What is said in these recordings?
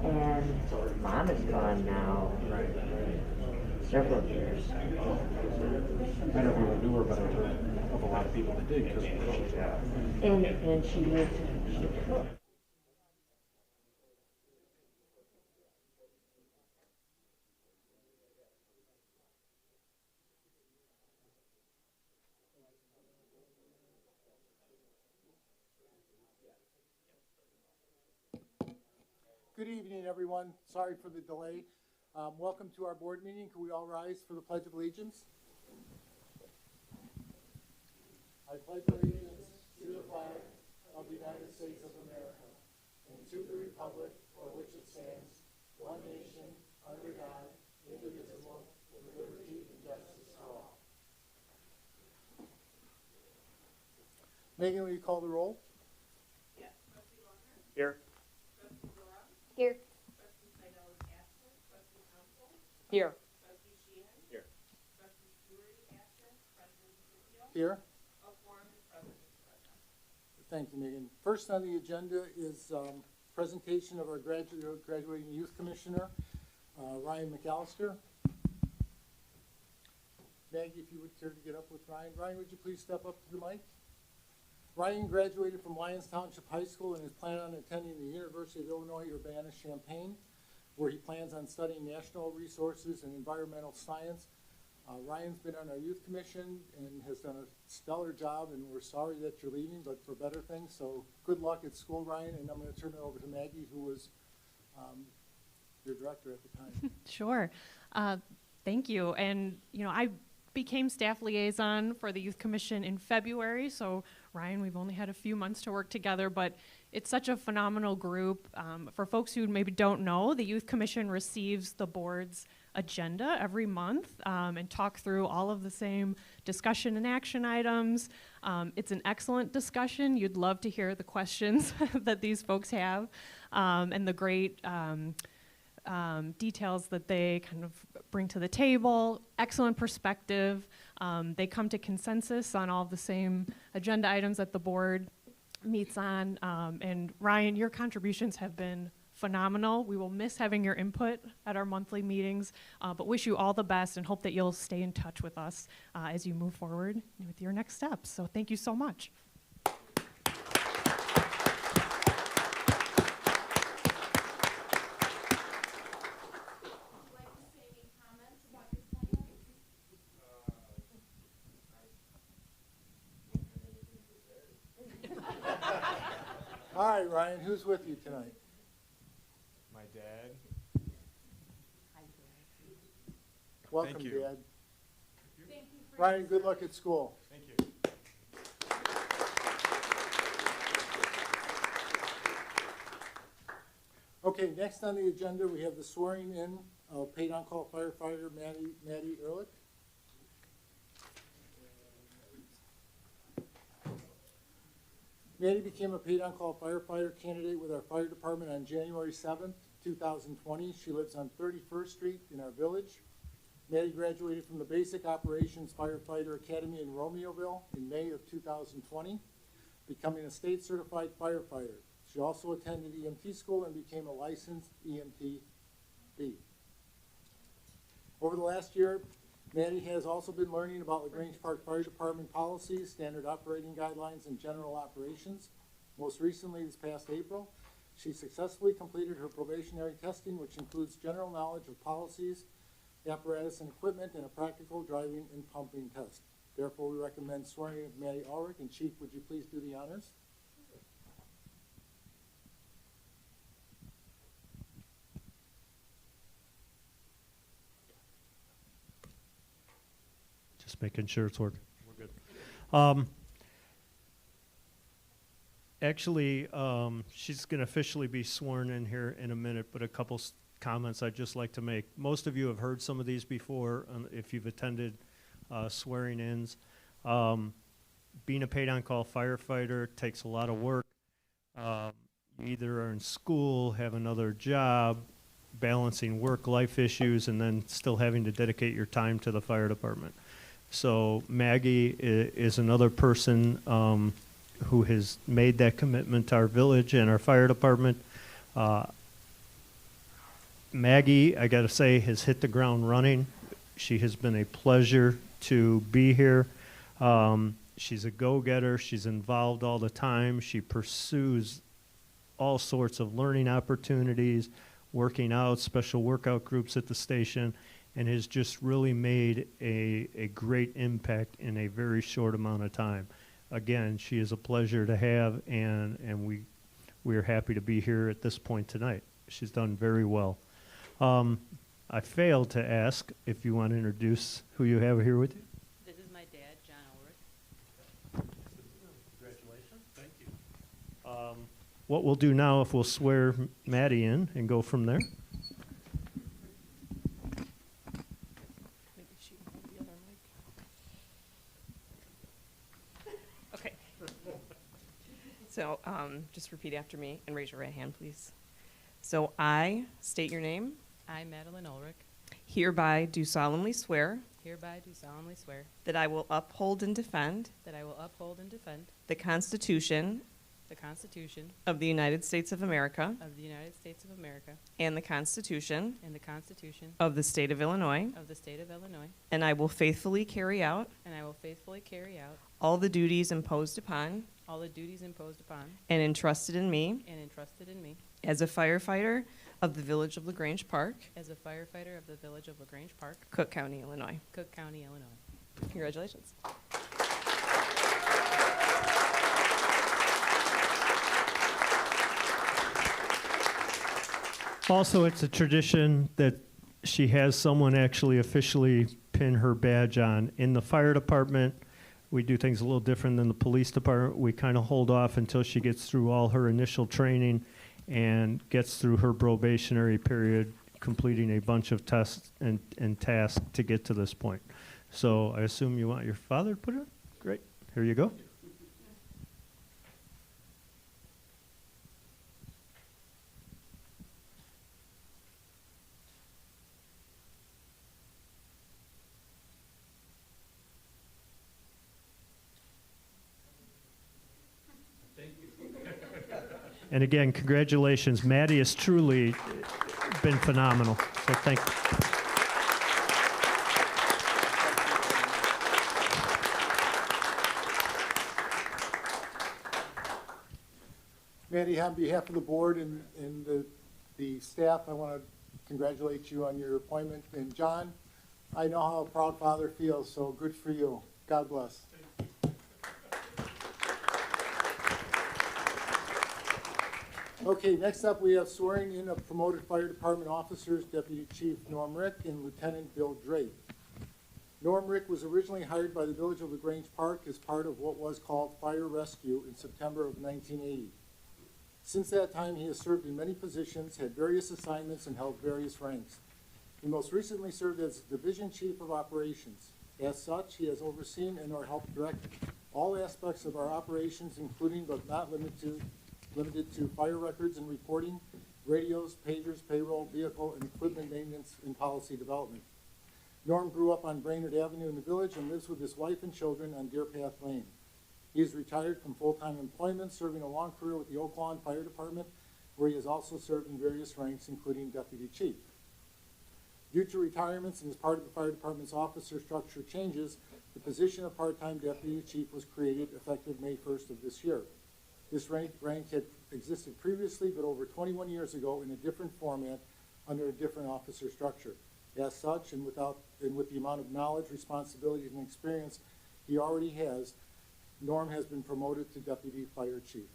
And Mom is gone now several years. I never even knew her, but I heard of a lot of people that did because And she cooked. Good evening, everyone. Sorry for the delay. Welcome to our board meeting. Can we all rise for the Pledge of Allegiance? I pledge allegiance to the flag of the United States of America and to the republic for which it stands, one nation, under God, indivisible, with liberty and justice for all. Megan, will you call the roll? Yes. Trustee Lochner? Here. Trustee Laura? Here. Trustee Seidel is absent. Trustee Council? Here. Trustee Sheehan? Here. Trustee Stewart is absent. President DeCiccio? Here. A quorum Thank you, Megan. First on the agenda is presentation of our graduating youth commissioner, Ryan McAllister. Maggie, if you would care to get up with Ryan. Ryan, would you please step up to the mic? Ryan graduated from Lyons Township High School and is planning on attending the University of Illinois Urbana-Champaign, where he plans on studying national resources and environmental science. Ryan's been on our youth commission and has done a stellar job, and we're sorry that you're leaving, but for better things. So good luck at school, Ryan, and I'm going to turn it over to Maggie, who was your director at the time. Sure. Thank you. And, you know, I became staff liaison for the Youth Commission in February. So, Ryan, we've only had a few months to work together, but it's such a phenomenal group. For folks who maybe don't know, the Youth Commission receives the board's agenda every month and talk through all of the same discussion and action items. It's an excellent discussion. You'd love to hear the questions that these folks have and the great details that they kind of bring to the table. Excellent perspective. They come to consensus on all the same agenda items that the board meets on. And Ryan, your contributions have been phenomenal. We will miss having your input at our monthly meetings, but wish you all the best and hope that you'll stay in touch with us as you move forward with your next steps. So thank you so much. All right, Ryan, who's with you tonight? My dad. Welcome, Thank you. Dad. Ryan, good luck at school. Thank you. Okay, next on the agenda, we have the swearing in of paid on-call firefighter Maddie Ehrlich. Maddie became a paid on-call firefighter candidate with our fire department on January 7th, 2020. She lives on 31st Street in our village. Maddie graduated from the Basic Operations Firefighter Academy in Romeoville in May of 2020, becoming a state certified firefighter. She also attended EMT school and became a licensed EMT-B. Over the last year, Maddie has also been learning about Lagrange Park Fire Department policies, standard operating guidelines, and general operations. Most recently, this past April, she successfully completed her probationary testing, which includes general knowledge of policies, apparatus and equipment, and a practical driving and pumping test. Therefore, we recommend swearing in Maddie Ulrich. And Chief, would you please do the honors? Just making sure it's working. We're good. Actually, she's going to officially be sworn in here in a minute, but a couple comments I'd just like to make. Most of you have heard some of these before if you've attended swearing-ins. Being a paid-on-call firefighter takes a lot of work. You either are in school, have another job, balancing work-life issues, and then still having to dedicate your time to the fire department. So Maggie is another person who has made that commitment to our village and our fire department. Maggie, I got to say, has hit the ground running. She has been a pleasure to be here. She's a go-getter. She's involved all the time. She pursues all sorts of learning opportunities, working out, special workout groups at the station, and has just really made a great impact in a very short amount of time. Again, she is a pleasure to have, and we are happy to be here at this point tonight. She's done very well. I failed to ask if you want to introduce who you have here with you. This is my dad, John Ulrich. Congratulations. Thank you. What we'll do now, if we'll swear Maddie in and go from there. Maybe she can hold the other mic. Okay. So just repeat after me and raise your right hand, please. So I state your name. I, Madeline Ulrich, Hereby do solemnly swear hereby do solemnly swear that I will uphold and defend that I will uphold and defend the Constitution the Constitution of the United States of America of the United States of America and the Constitution and the Constitution of the State of Illinois, of the State of Illinois, and I will faithfully carry out and I will faithfully carry out all the duties imposed upon all the duties imposed upon and entrusted in me and entrusted in me as a firefighter of the Village of Lagrange Park, as a firefighter of the Village of Lagrange Park, Cook County, Illinois. Cook County, Illinois. Congratulations. Also, it's a tradition that she has someone actually officially pin her badge on. In the fire department, we do things a little different than the police department. We kind of hold off until she gets through all her initial training and gets through her probationary period, completing a bunch of tests and tasks to get to this point. So I assume you want your father to put it on? Great. Here you go. And again, congratulations. Maddie has truly been phenomenal. So thank you. Maddie, on behalf of the board and the staff, I want to congratulate you on your appointment. And John, I know how a proud father feels, so good for you. God bless. Okay, next up we have swearing in of promoted fire department officers, Deputy Chief Norm Rick and Lieutenant Bill Drake. Norm Rick was originally hired by the Village of Lagrange Park as part of what was called Fire Rescue in September of 1980. Since that time, he has served in many positions, had various assignments, and held various ranks. He most recently served as Division Chief of Operations. As such, he has overseen and or helped direct all aspects of our operations, including but not limited to fire records and reporting, radios, pagers, payroll, vehicle, and equipment maintenance and policy development. Norm grew up on Brainerd Avenue in the village and lives with his wife and children on Deer Path Lane. He is retired from full-time employment, serving a long career with the Oak Lawn Fire Department, where he has also served in various ranks, including Deputy Chief. Due to retirements and as part of the fire department's officer structure changes, the position of part-time Deputy Chief was created effective May 1st of this year. This rank had existed previously, but over 21 years ago in a different format under a different officer structure. As such, and with the amount of knowledge, responsibilities, and experience he already has, Norm has been promoted to Deputy Fire Chief.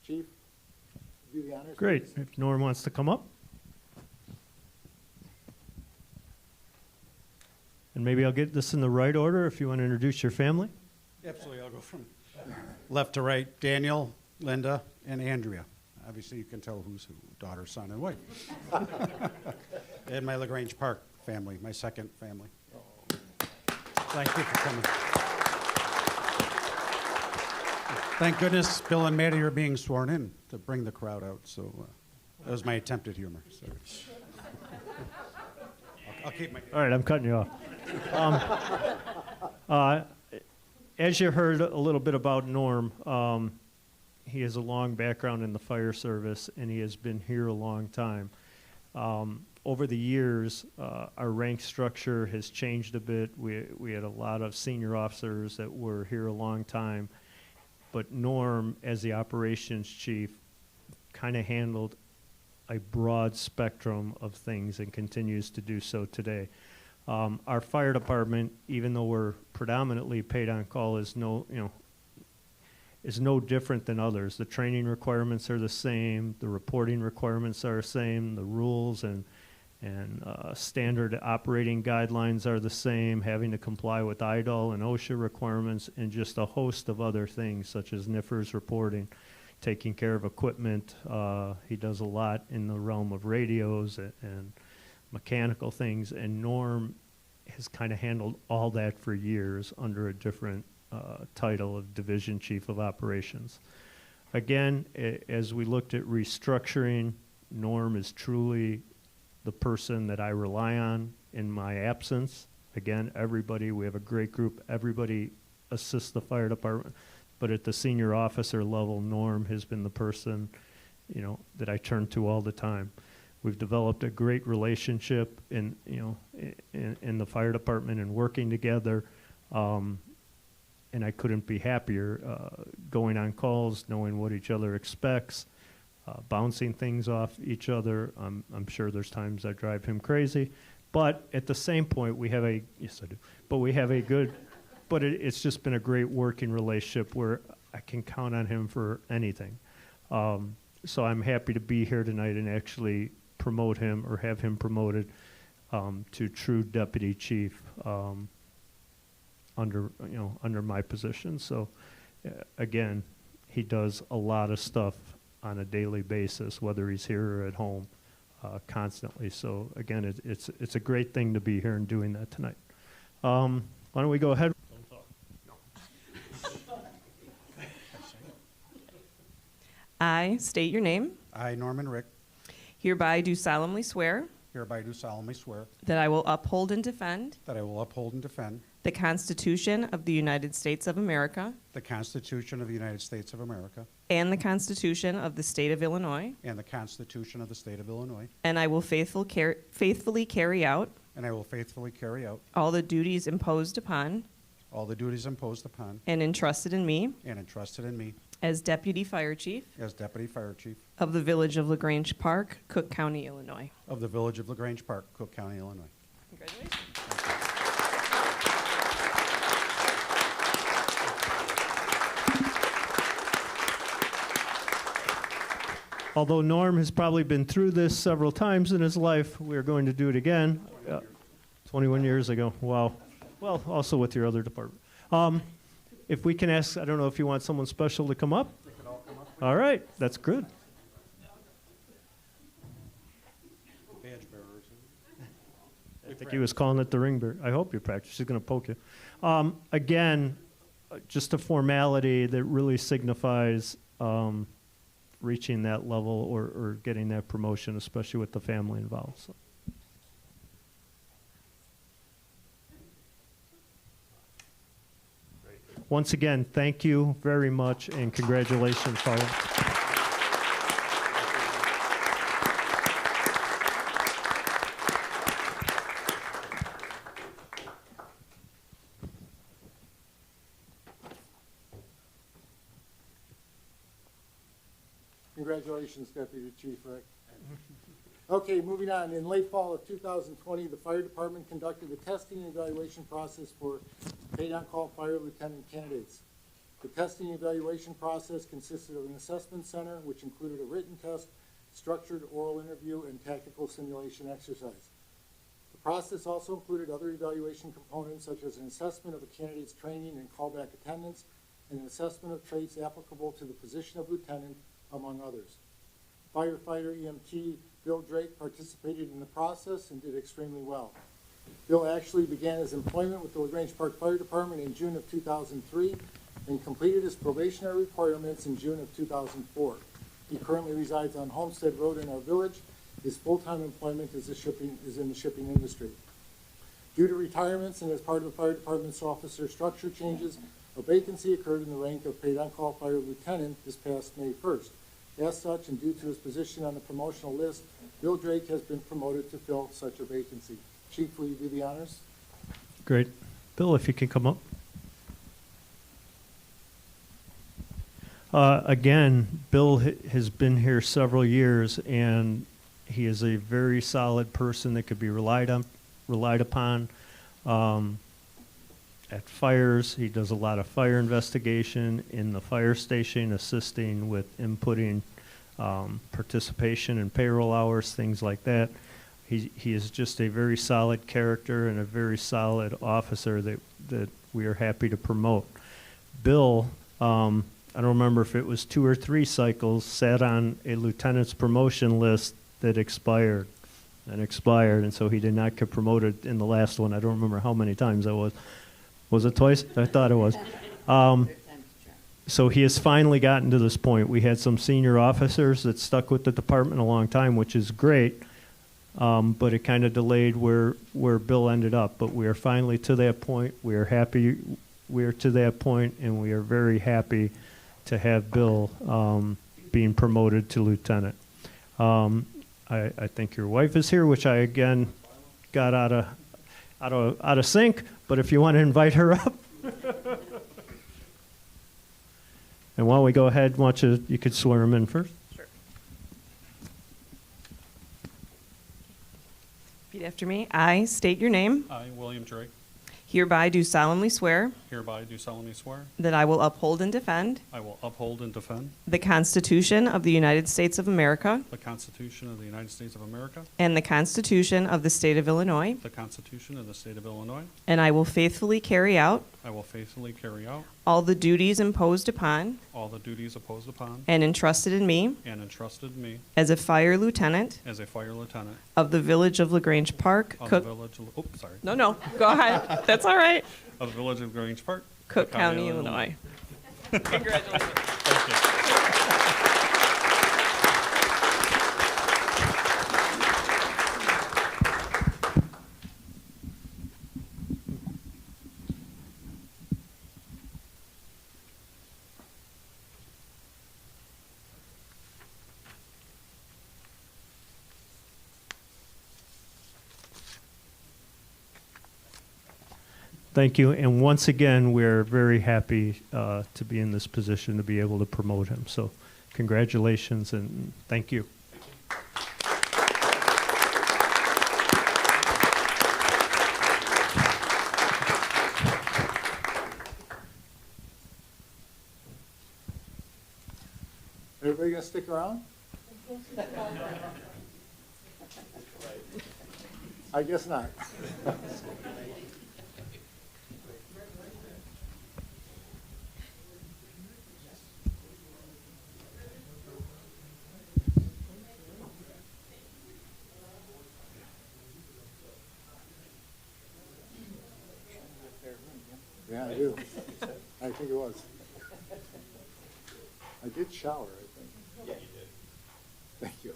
Chief, do the honors. Great. Please. If Norm wants to come up. And maybe I'll get this in the right order if you want to introduce your family. Absolutely, I'll go from left to right. Daniel, Linda, and Andrea. Obviously, you can tell who's who, daughter, son, and wife. And my Lagrange Park family, my second family. Thank you for coming. Thank goodness Bill and Maddie are being sworn in to bring the crowd out, so that was my attempted humor. So. I'll keep my... All right, I'm cutting you off. As you heard a little bit about Norm, he has a long background in the fire service, and he has been here a long time. Over the years, our rank structure has changed a bit. We had a lot of senior officers that were here a long time, but Norm, as the operations chief, kind of handled a broad spectrum of things and continues to do so today. Our fire department, even though we're predominantly paid on call, is no different than others. The training requirements are the same, the reporting requirements are the same, the rules and standard operating guidelines are the same, having to comply with IDOL and OSHA requirements, and just a host of other things such as NIFRS reporting, taking care of equipment. He does a lot in the realm of radios and mechanical things, and Norm has kind of handled all that for years under a different title of Division Chief of Operations. Again, as we looked at restructuring, Norm is truly the person that I rely on in my absence. Again, we have a great group. Everybody assists the fire department. but at the senior officer level, Norm has been the person, that I turn to all the time. We've developed a great relationship in the fire department and working together, and I couldn't be happier going on calls, knowing what each other expects, bouncing things off each other. I'm sure there's times I drive him crazy, but at the same point, yes I do, but we have a good, but it's just been a great working relationship where I can count on him for anything. So I'm happy to be here tonight and actually promote him or have him promoted to true deputy chief under my position. So again, he does a lot of stuff on a daily basis, whether he's here or at home, constantly. So again, it's a great thing to be here and doing that tonight. Why don't we go ahead? I state your name. I, Norman Rick, Hereby do solemnly swear hereby do solemnly swear that I will uphold and defend that I will uphold and defend the Constitution of the United States of America the Constitution of the United States of America and the Constitution of the State of Illinois, and the Constitution of the State of Illinois, and I will faithfully carry out and I will faithfully carry out all the duties imposed upon all the duties imposed upon and entrusted in me and entrusted in me as Deputy Fire Chief as Deputy Fire Chief of the Village of Lagrange Park, Cook County, Illinois. of the Village of Lagrange Park, Cook County, Illinois. Congratulations. Although Norm has probably been through this several times in his life, we're going to do it again. 21 years ago. Wow. Well, also with your other department. If we can ask, I don't know if you want someone special to come up. All right, that's good. Badge bearers. I think he was calling it the ring bearer. I hope you practice. She's going to poke you. Again, just a formality that really signifies reaching that level or getting that promotion, especially with the family involved. So. Once again, thank you very much and congratulations, Paula. Congratulations, Deputy Chief Rick. Okay, moving on. In late fall of 2020, the fire department conducted a testing and evaluation process for paid-on-call fire lieutenant candidates. The testing and evaluation process consisted of an assessment center, which included a written test, structured oral interview, and tactical simulation exercise. The process also included other evaluation components, such as an assessment of a candidate's training and callback attendance, and an assessment of traits applicable to the position of lieutenant, among others. Firefighter EMT Bill Drake participated in the process and did extremely well. Bill actually began his employment with the Lagrange Park Fire Department in June of 2003 and completed his probationary requirements in June of 2004. He currently resides on Homestead Road in our village. His full-time employment is in the shipping industry. Due to retirements and as part of the fire department's officer structure changes, a vacancy occurred in the rank of paid-on-call fire lieutenant this past May 1st. As such, and due to his position on the promotional list, Bill Drake has been promoted to fill such a vacancy. Chief, will you do the honors? Great. Bill, if you can come up. Again, Bill has been here several years, and he is a very solid person that could be relied upon. At fires, he does a lot of fire investigation in the fire station, assisting with inputting participation in payroll hours, things like that. He is just a very solid character and a very solid officer that we are happy to promote. Bill, I don't remember if it was 2 or 3 cycles, sat on a lieutenant's promotion list that expired, and so he did not get promoted in the last one. I don't remember how many times that was. Was it twice? I thought it was. So he has finally gotten to this point. We had some senior officers that stuck with the department a long time, which is great, but it kind of delayed where Bill ended up. But we are finally to that point. We are happy we're to that point, and we are very happy to have Bill being promoted to lieutenant. I think your wife is here, which I again got out of sync. But if you want to invite her up, and why don't we go ahead? You could swear him in first. Sure. Repeat after me. I state your name. I, William Drake, Hereby do solemnly swear hereby do solemnly swear that I will uphold and defend I will uphold and defend the Constitution of the United States of America the Constitution of the United States of America, and the Constitution of the State of Illinois, the Constitution of the State of Illinois. and I will faithfully carry out I will faithfully carry out all the duties imposed upon all the duties imposed upon and entrusted in me and entrusted me as a fire lieutenant as a fire lieutenant of the Village of Lagrange Park, of Cook. the village of, oops, sorry, No, go ahead. That's all right. of the village of Grange Park, Cook County, Illinois. Congratulations. Thank you. Thank you. And once again, we're very happy to be in this position to be able to promote him. So congratulations and thank you. Everybody gonna stick around? I guess not. Yeah, I do. I think it was. I did shower, I think. Yeah, you did. Thank you.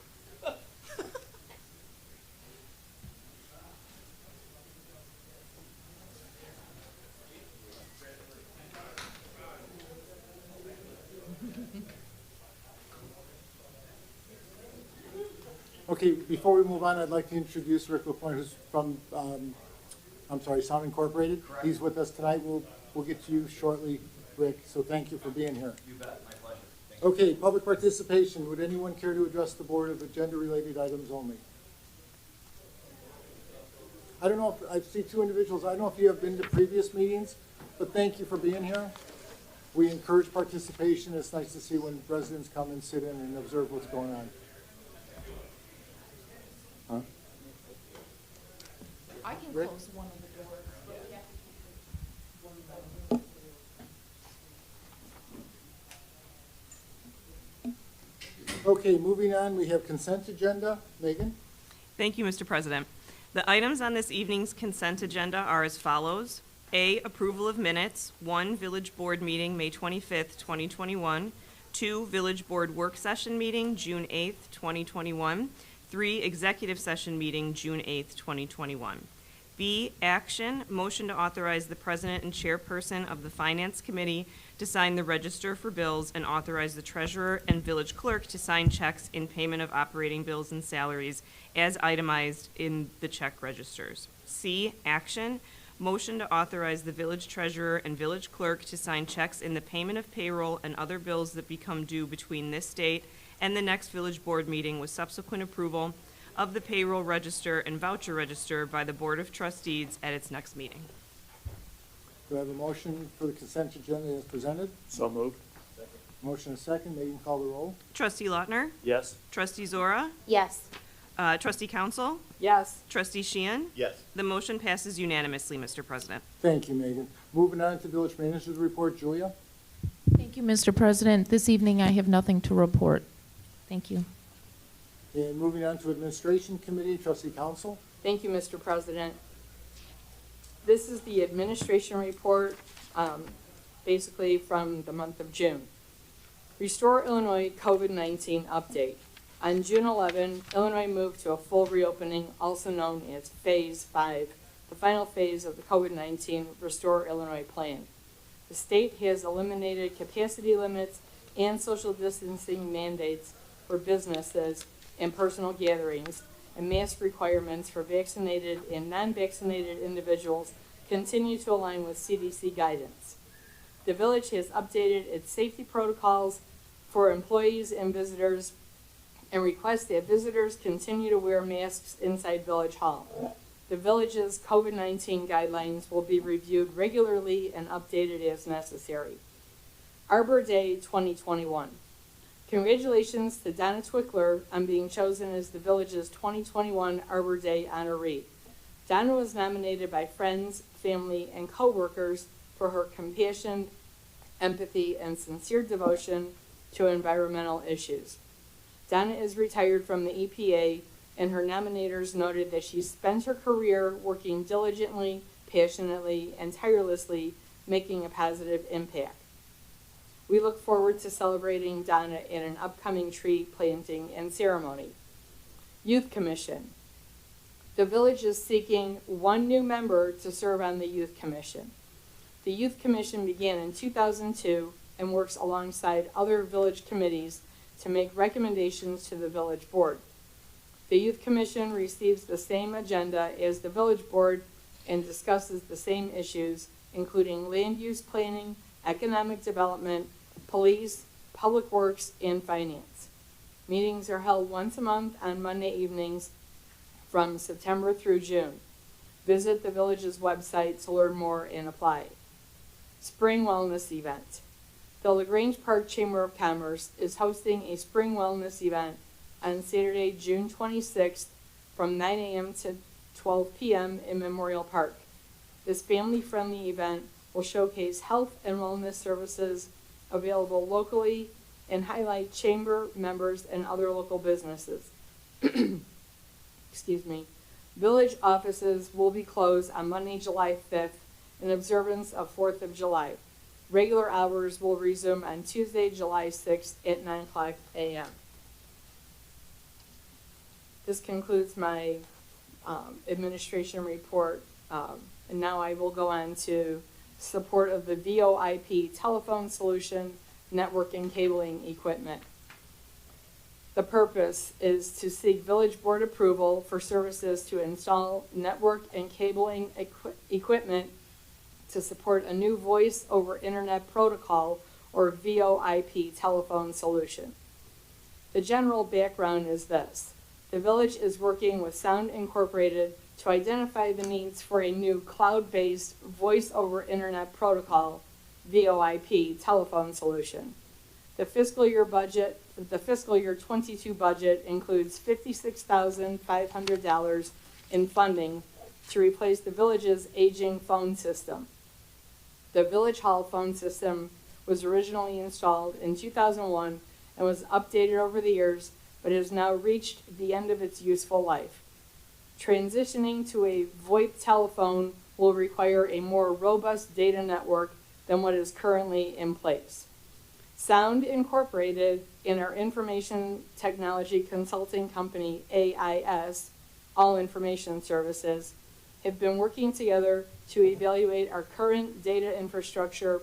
Okay, before we move on, I'd like to introduce Rick LaPointe, who's from, Sound Incorporated. Correct. He's with us tonight. We'll get to you shortly, Rick, so thank you for being here. You bet, my pleasure. Thank Okay, public participation. Would anyone care to address the board of agenda-related items only? I don't know if, I see two individuals. I don't know if you have been to previous meetings, but thank you for being here. We encourage participation. It's nice to see when residents come and sit in and observe what's going on. Huh? I can Rick? close one of the doors. Okay, moving on, we have consent agenda. Megan? Thank you, Mr. President. The items on this evening's consent agenda are as follows. A, approval of minutes. 1, Village Board meeting, May 25th, 2021. 2, Village Board work session meeting, June 8th, 2021. 3, executive session meeting, June 8th, 2021. B, action, motion to authorize the president and chairperson of the Finance Committee to sign the register for bills and authorize the treasurer and village clerk to sign checks in payment of operating bills and salaries as itemized in the check registers. C, action, motion to authorize the village treasurer and village clerk to sign checks in the payment of payroll and other bills that become due between this date and the next village board meeting with subsequent approval of the payroll register and voucher register by the Board of Trustees at its next meeting. Do I have a motion for the consent agenda as presented? So moved. Motion and second. Megan, call the roll. Trustee Lautner? Yes. Trustee Zora? Yes. Trustee Council? Yes. Trustee Sheehan? Yes. The motion passes unanimously, Mr. President. Thank you, Megan. Moving on to village manager's report. Julia? Thank you, Mr. President. This evening I have nothing to report. Thank you. And moving on to administration committee. Trustee Council? Thank you, Mr. President. This is the administration report, basically from the month of June. Restore Illinois COVID-19 update. On June 11, Illinois moved to a full reopening, also known as Phase 5, the final phase of the COVID-19 Restore Illinois plan. The state has eliminated capacity limits and social distancing mandates for businesses and personal gatherings, and mask requirements for vaccinated and non-vaccinated individuals continue to align with CDC guidance. The village has updated its safety protocols for employees and visitors and requests that visitors continue to wear masks inside Village Hall. The village's COVID-19 guidelines will be reviewed regularly and updated as necessary. Arbor Day 2021. Congratulations to Donna Twickler on being chosen as the village's 2021 Arbor Day honoree. Donna was nominated by friends, family, and co-workers for her compassion, empathy, and sincere devotion to environmental issues. Donna is retired from the EPA, and her nominators noted that she spent her career working diligently, passionately, and tirelessly, making a positive impact. We look forward to celebrating Donna in an upcoming tree planting and ceremony. Youth Commission. The village is seeking one new member to serve on the Youth Commission. The Youth Commission began in 2002 and works alongside other village committees to make recommendations to the village board. The Youth Commission receives the same agenda as the village board and discusses the same issues, including land use planning, economic development, police, public works, and finance. Meetings are held once a month on Monday evenings from September through June. Visit the village's website to learn more and apply. Spring Wellness Event. The Lagrange Park Chamber of Commerce is hosting a spring wellness event on Saturday, June 26th from 9 a.m. to 12 p.m. in Memorial Park. This family-friendly event will showcase health and wellness services available locally and highlight chamber members and other local businesses. Excuse me. Village offices will be closed on Monday, July 5th in observance of 4th of July. Regular hours will resume on Tuesday, July 6th at 9 o'clock a.m. This concludes my administration report, and now I will go on to support of the VoIP telephone solution, network and cabling equipment. The purpose is to seek village board approval for services to install network and cabling equipment to support a new voice over internet protocol or VoIP telephone solution. The general background is this. The village is working with Sound Incorporated to identify the needs for a new cloud-based voice over internet protocol VoIP telephone solution. The fiscal year 22 budget includes $56,500 in funding to replace the village's aging phone system. The Village Hall phone system was originally installed in 2001 and was updated over the years, but has now reached the end of its useful life. Transitioning to a Voip telephone will require a more robust data network than what is currently in place. Sound Incorporated and our information technology consulting company, AIS, All Information Services, have been working together to evaluate our current data infrastructure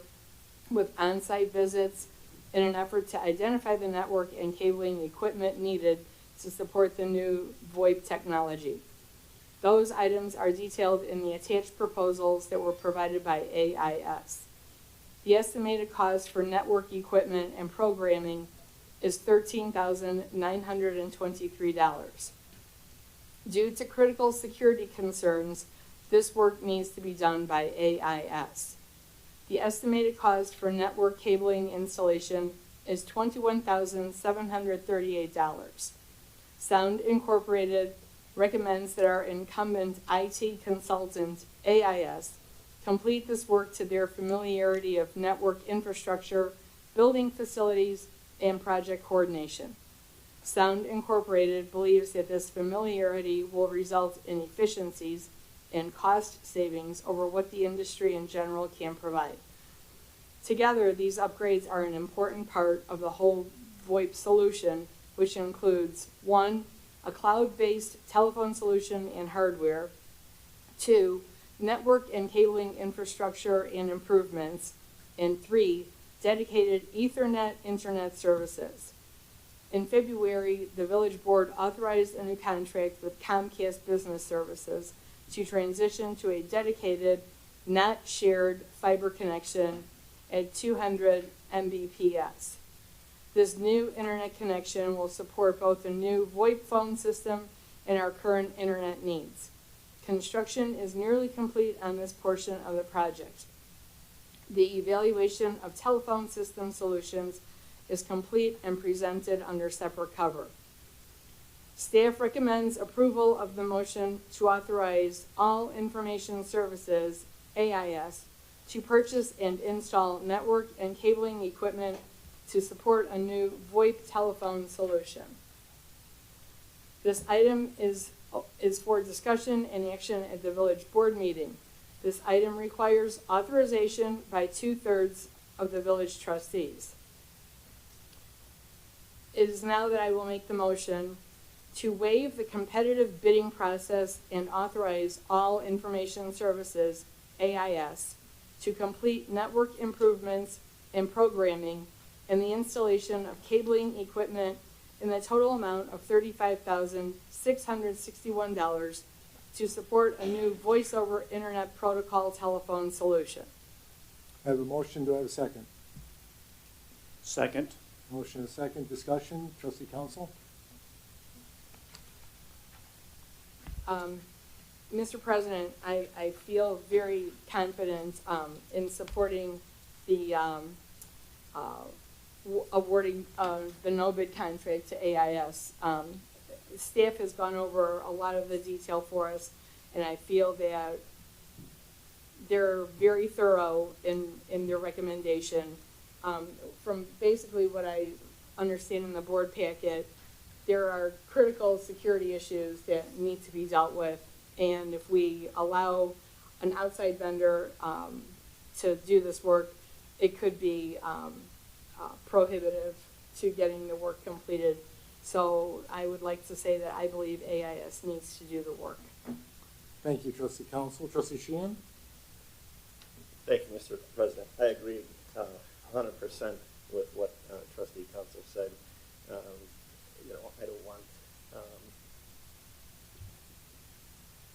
with on-site visits in an effort to identify the network and cabling equipment needed to support the new VoIP technology. Those items are detailed in the attached proposals that were provided by AIS. The estimated cost for network equipment and programming is $13,923. Due to critical security concerns, this work needs to be done by AIS. The estimated cost for network cabling installation is $21,738. Sound Incorporated recommends that our incumbent IT consultant, AIS, complete this work to their familiarity of network infrastructure, building facilities, and project coordination. Sound Incorporated believes that this familiarity will result in efficiencies and cost savings over what the industry in general can provide. Together, these upgrades are an important part of the whole VoIP solution, which includes 1, a cloud-based telephone solution and hardware, 2, network and cabling infrastructure and improvements, and 3, dedicated Ethernet internet services. In February, the village board authorized a new contract with Comcast Business Services to transition to a dedicated, not shared fiber connection at 200 Mbps. This new internet connection will support both the new Voip phone system and our current internet needs. Construction is nearly complete on this portion of the project. The evaluation of telephone system solutions is complete and presented under separate cover. Staff recommends approval of the motion to authorize All Information Services, AIS, to purchase and install network and cabling equipment to support a new VoIP telephone solution. This item is for discussion and action at the village board meeting. This item requires authorization by 2/3 of the village trustees. It is now that I will make the motion to waive the competitive bidding process and authorize All Information Services, AIS, to complete network improvements and programming and the installation of cabling equipment in the total amount of $35,661 to support a new voice-over internet protocol telephone solution. I have a motion, do I have a second? Second. Motion and a second, discussion, trustee council? Mr. President, I feel very confident in supporting the awarding the no bid contract to AIS. Staff has gone over a lot of the detail for us, and I feel that they're very thorough in their recommendation. From basically what I understand in the board packet, there are critical security issues that need to be dealt with, and if we allow an outside vendor to do this work, it could be prohibitive to getting the work completed. So I would like to say that I believe AIS needs to do the work. Thank you, trustee council. Trustee Sheehan? Thank you, Mr. President. I agree 100% with what trustee council said. You know, I don't want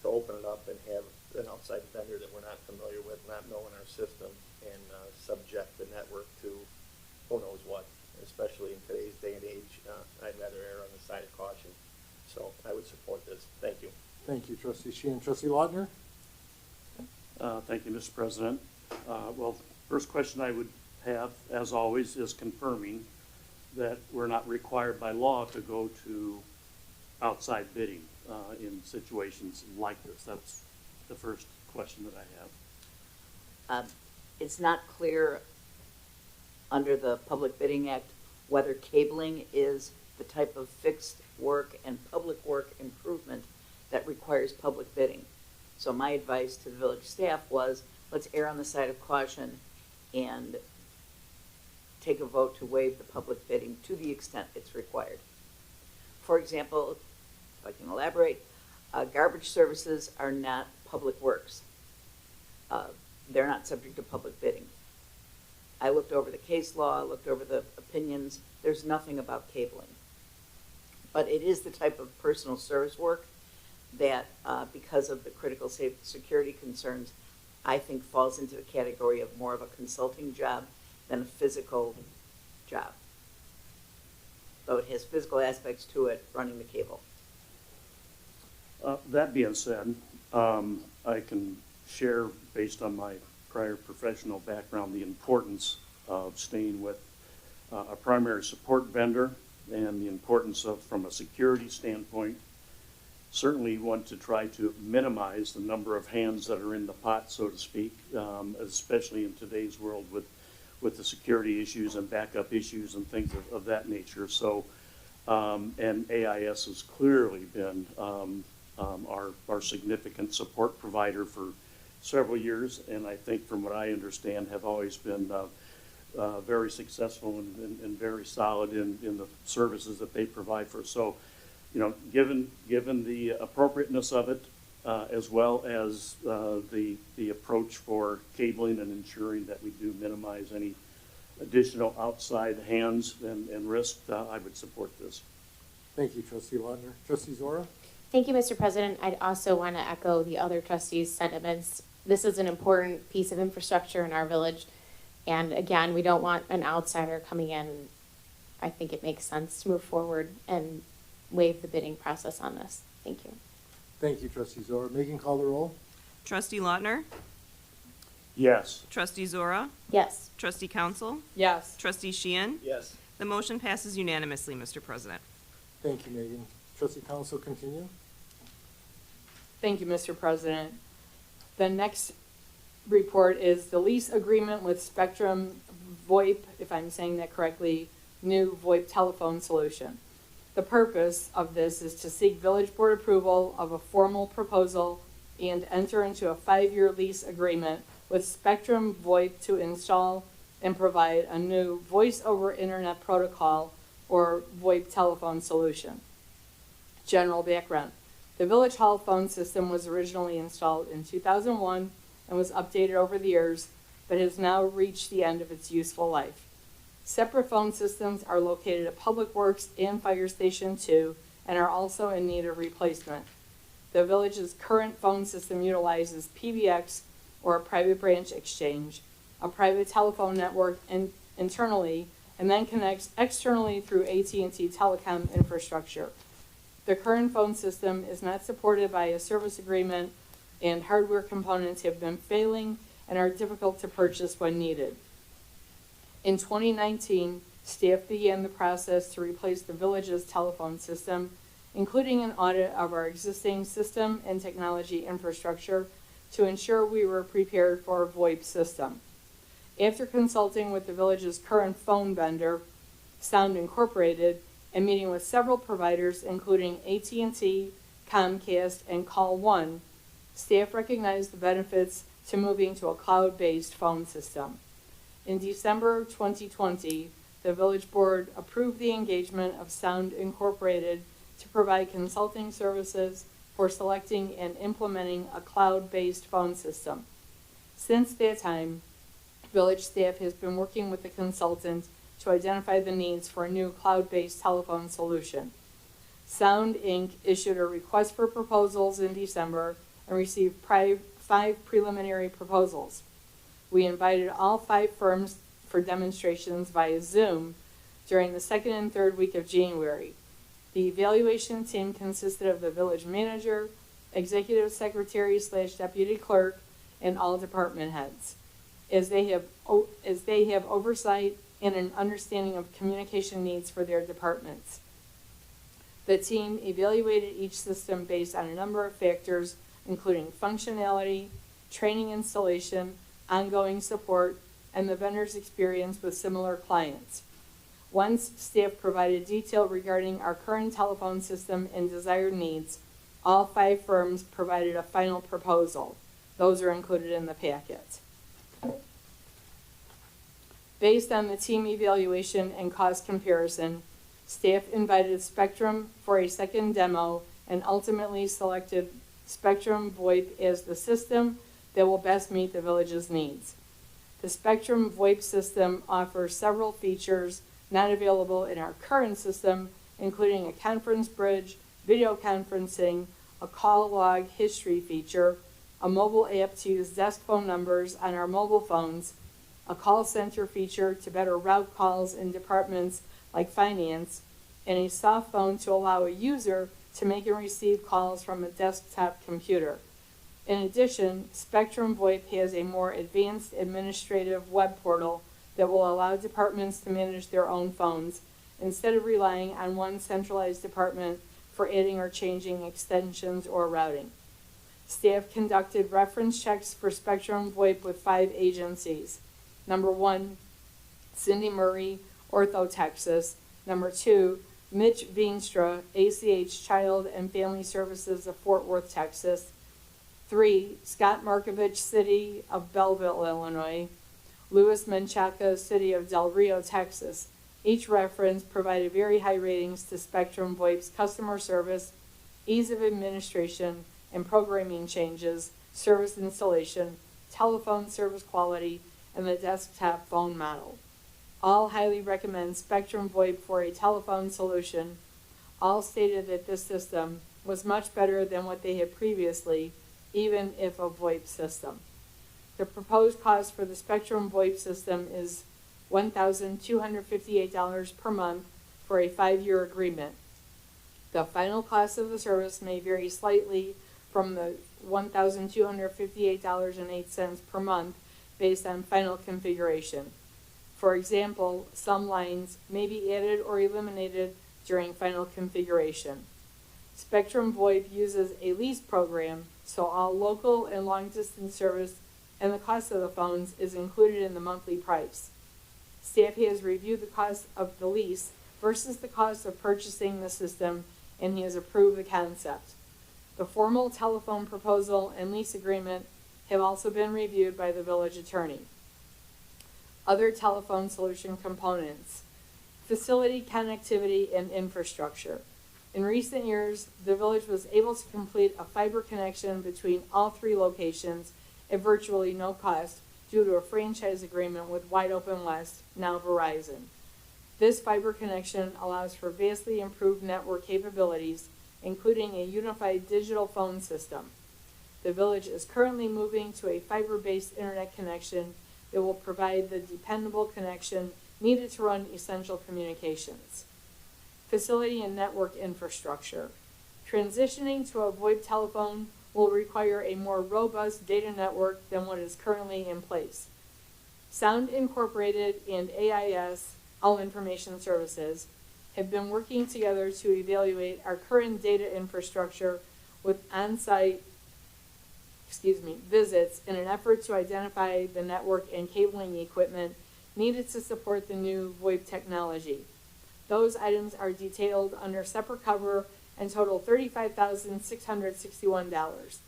to open it up and have an outside vendor that we're not familiar with, not knowing our system, and subject the network to who knows what, especially in today's day and age. I'd rather err on the side of caution. So I would support this. Thank you. Thank you, trustee Sheehan. Trustee Lautner? Thank you, Mr. President. Well, first question I would have, as always, is confirming that we're not required by law to go to outside bidding in situations like this. That's the first question that I have. It's not clear under the Public Bidding Act whether cabling is the type of fixed work and public work improvement that requires public bidding. So my advice to the village staff was, let's err on the side of caution and take a vote to waive the public bidding to the extent it's required. For example, if I can elaborate, garbage services are not public works. They're not subject to public bidding. I looked over the case law, looked over the opinions. There's nothing about cabling. But it is the type of personal service work that, because of the critical safety security concerns, I think falls into the category of more of a consulting job than a physical job. Though it has physical aspects to it, running the cable. That being said, I can share, based on my prior professional background, the importance of staying with a primary support vendor and the importance of, from a security standpoint, certainly want to try to minimize the number of hands that are in the pot, so to speak, especially in today's world with the security issues and backup issues and things of that nature. So, and AIS has clearly been our significant support provider for several years, and I think from what I understand have always been very successful and very solid in the services that they provide for us. So, you know, given the appropriateness of it, as well as the approach for cabling and ensuring that we do minimize any additional outside hands and risk, I would support this. Thank you, Trustee Lautner. Trustee Zora? Thank you, Mr. President. I'd also want to echo the other trustees' sentiments. This is an important piece of infrastructure in our village. And again, we don't want an outsider coming in. I think it makes sense to move forward and waive the bidding process on this. Thank you. Thank you, Trustee Zora. Megan, call the roll. Trustee Lautner? Yes. Trustee Zora? Yes. Trustee Council? Yes. Trustee Sheehan? Yes. The motion passes unanimously, Mr. President. Thank you, Megan. Trustee Council, continue. Thank you, Mr. President. The next report is the lease agreement with Spectrum Voip, if I'm saying that correctly, new Voip telephone solution. The purpose of this is to seek village board approval of a formal proposal and enter into a 5-year lease agreement with Spectrum Voip to install and provide a new voice over internet protocol or Voip telephone solution. General background. The Village Hall phone system was originally installed in 2001 and was updated over the years, but has now reached the end of its useful life. Separate phone systems are located at Public Works and Fire Station 2 and are also in need of replacement. The village's current phone system utilizes PBX, or a private branch exchange, a private telephone network internally, and then connects externally through AT&T telecom infrastructure. The current phone system is not supported by a service agreement, and hardware components have been failing and are difficult to purchase when needed. In 2019, staff began the process to replace the village's telephone system, including an audit of our existing system and technology infrastructure to ensure we were prepared for a VoIP system. After consulting with the village's current phone vendor, Sound Incorporated, and meeting with several providers, including AT&T, Comcast, and Call One, staff recognized the benefits to moving to a cloud-based phone system. In December 2020, the village board approved the engagement of Sound Incorporated to provide consulting services for selecting and implementing a cloud-based phone system. Since that time, village staff has been working with the consultant to identify the needs for a new cloud-based telephone solution. Sound Inc. issued a request for proposals in December and received 5 preliminary proposals. We invited all 5 firms for demonstrations via Zoom during the 2nd and 3rd week of January. The evaluation team consisted of the village manager, executive secretary / deputy clerk, and all department heads, as they have oversight and an understanding of communication needs for their departments. The team evaluated each system based on a number of factors, including functionality, training installation, ongoing support, and the vendor's experience with similar clients. Once staff provided detail regarding our current telephone system and desired needs, all 5 firms provided a final proposal. Those are included in the packet. Based on the team evaluation and cost comparison, staff invited Spectrum for a second demo and ultimately selected Spectrum Voip as the system that will best meet the village's needs. The Spectrum Voip system offers several features not available in our current system, including a conference bridge, video conferencing, a call log history feature, a mobile app to use desk phone numbers on our mobile phones, a call center feature to better route calls in departments like finance, and a soft phone to allow a user to make and receive calls from a desktop computer. In addition, Spectrum Voip has a more advanced administrative web portal that will allow departments to manage their own phones instead of relying on one centralized department for adding or changing extensions or routing. Staff conducted reference checks for Spectrum Voip with 5 agencies. Number 1, Cindy Murray, Ortho, Texas. Number 2, Mitch Veenstra, ACH Child and Family Services of Fort Worth, Texas. 3, Scott Markovich, City of Belleville, Illinois. Louis Menchaca, City of Del Rio, Texas. Each reference provided very high ratings to Spectrum Voip's customer service, ease of administration, and programming changes, service installation, telephone service quality, and the desktop phone model. All highly recommend Spectrum Voip for a telephone solution. All stated that this system was much better than what they had previously, even if a Voip system. The proposed cost for the Spectrum Voip system is $1,258 per month for a 5-year agreement. The final cost of the service may vary slightly from the $1,258.08 per month based on final configuration. For example, some lines may be added or eliminated during final configuration. Spectrum Voip uses a lease program, so all local and long-distance service and the cost of the phones is included in the monthly price. Staff has reviewed the cost of the lease versus the cost of purchasing the system, and he has approved the concept. The formal telephone proposal and lease agreement have also been reviewed by the village attorney. Other telephone solution components: facility connectivity and infrastructure. In recent years, the village was able to complete a fiber connection between all 3 locations at virtually no cost due to a franchise agreement with Wide Open West, now Verizon. This fiber connection allows for vastly improved network capabilities, including a unified digital phone system. The village is currently moving to a fiber-based internet connection that will provide the dependable connection needed to run essential communications. Facility and network infrastructure. Transitioning to a VoIP telephone will require a more robust data network than what is currently in place. Sound Incorporated and AIS, All Information Services, have been working together to evaluate our current data infrastructure with on-site visits in an effort to identify the network and cabling equipment needed to support the new VoIP technology. Those items are detailed under separate cover and total $35,661.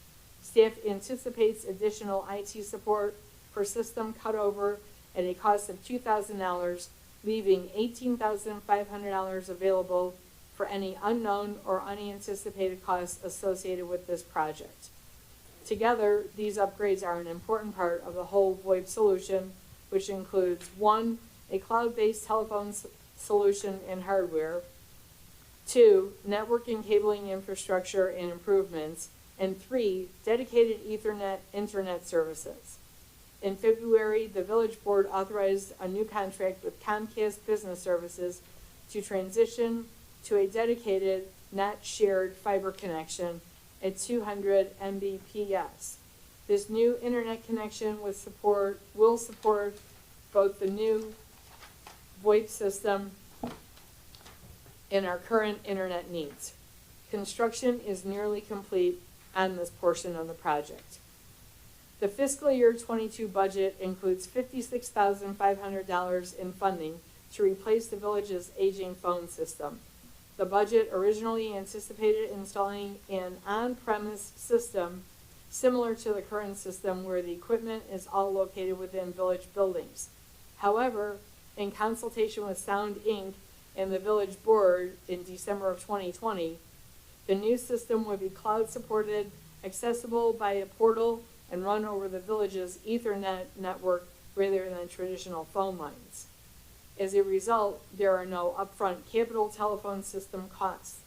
Staff anticipates additional IT support for system cutover at a cost of $2,000, leaving $18,500 available for any unknown or unanticipated costs associated with this project. Together, these upgrades are an important part of the whole VoIP solution, which includes 1, a cloud-based telephone solution and hardware, 2, network and cabling infrastructure and improvements, and 3, dedicated Ethernet internet services. In February, the village board authorized a new contract with Comcast Business Services to transition to a dedicated, not shared fiber connection at 200 Mbps. This new internet connection will support both the new VoIP system and our current internet needs. Construction is nearly complete on this portion of the project. The fiscal year 22 budget includes $56,500 in funding to replace the village's aging phone system. The budget originally anticipated installing an on-premise system similar to the current system where the equipment is all located within village buildings. However, in consultation with Sound Inc. and the village board in December of 2020, the new system would be cloud supported, accessible by a portal, and run over the village's Ethernet network rather than traditional phone lines. As a result, there are no upfront capital telephone system costs.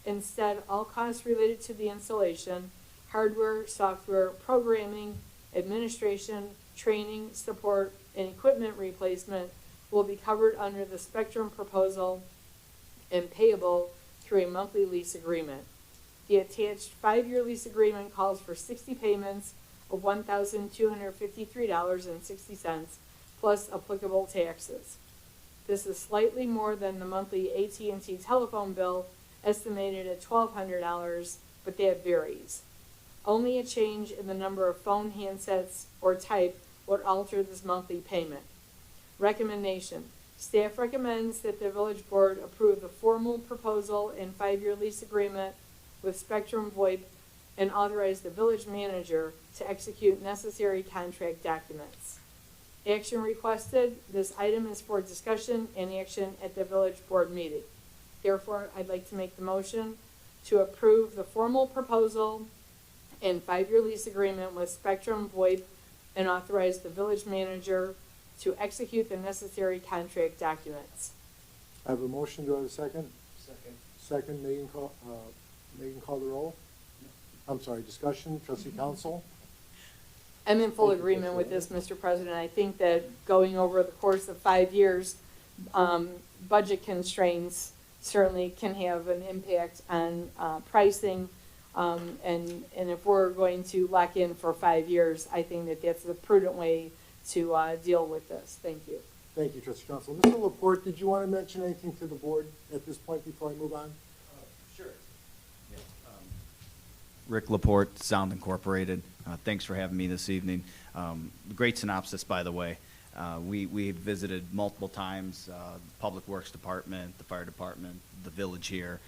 Instead, all costs related to the installation, hardware, software, programming, administration, training, support, and equipment replacement will be covered under the Spectrum proposal and payable through a monthly lease agreement. The attached 5-year lease agreement calls for 60 payments of $1,253.60 plus applicable taxes. This is slightly more than the monthly AT&T telephone bill, estimated at $1,200, but that varies. Only a change in the number of phone handsets or type would alter this monthly payment. Recommendation. Staff recommends that the village board approve the formal proposal and 5-year lease agreement with Spectrum Voip and authorize the village manager to execute necessary contract documents. Action requested. This item is for discussion and action at the village board meeting. Therefore, I'd like to make the motion to approve the formal proposal and 5-year lease agreement with Spectrum Voip and authorize the village manager to execute the necessary contract documents. I have a motion, do I have a second? Second. Second, Megan call the roll? I'm sorry, discussion, trustee council? I'm in full agreement with this, Mr. President. I think that going over the course of 5 years, budget constraints certainly can have an impact on pricing. And if we're going to lock in for 5 years, I think that that's the prudent way to deal with this. Thank you. Thank you, trustee council. Mr. Laporte, did you want to mention anything to the board at this point before I move on? Sure. Yeah, Rick Laporte, Sound Incorporated. Thanks for having me this evening. Great synopsis, by the way. We visited multiple times, Public Works Department, the Fire Department, the village here.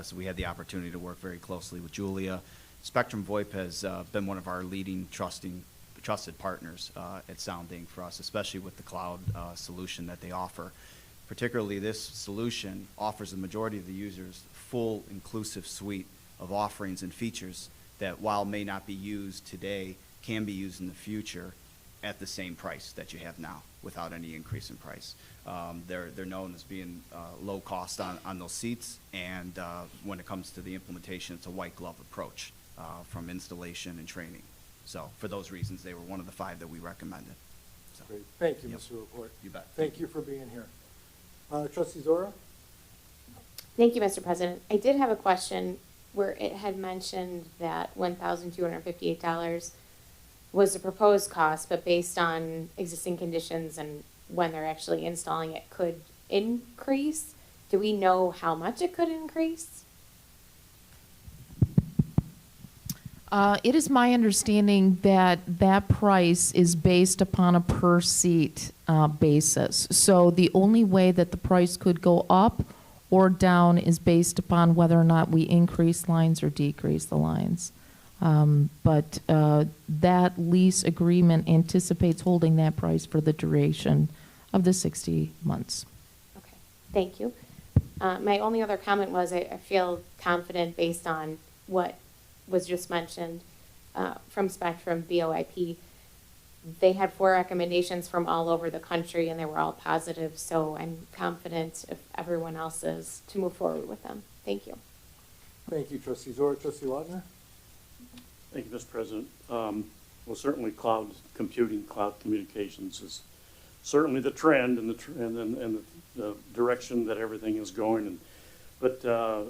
So we had the opportunity to work very closely with Julia. Spectrum Voip has been one of our leading trusted partners at Sound Inc. for us, especially with the cloud solution that they offer. Particularly, this solution offers the majority of the users full inclusive suite of offerings and features that, while may not be used today, can be used in the future at the same price that you have now without any increase in price. They're known as being low cost on those seats, and when it comes to the implementation, it's a white glove approach from installation and training. So for those reasons, they were one of the 5 that we recommended. So, Great. Thank you, yep. Mr. Laporte. You bet. Thank you for being here. Trustee Zora? Thank you, Mr. President. I did have a question where it had mentioned that $1,258 was the proposed cost, but based on existing conditions and when they're actually installing it could increase. Do we know how much it could increase? It is my understanding that that price is based upon a per seat basis. So the only way that the price could go up or down is based upon whether or not we increase lines or decrease the lines. But that lease agreement anticipates holding that price for the duration of the 60 months. Okay, thank you. My only other comment was I feel confident based on what was just mentioned from Spectrum VoIP. They had 4 recommendations from all over the country, and they were all positive, so I'm confident if everyone else is to move forward with them. Thank you. Thank you, trustee Zora. Trustee Lautner? Thank you, Mr. President. Well, certainly cloud computing, cloud communications is certainly the trend and the direction that everything is going. But I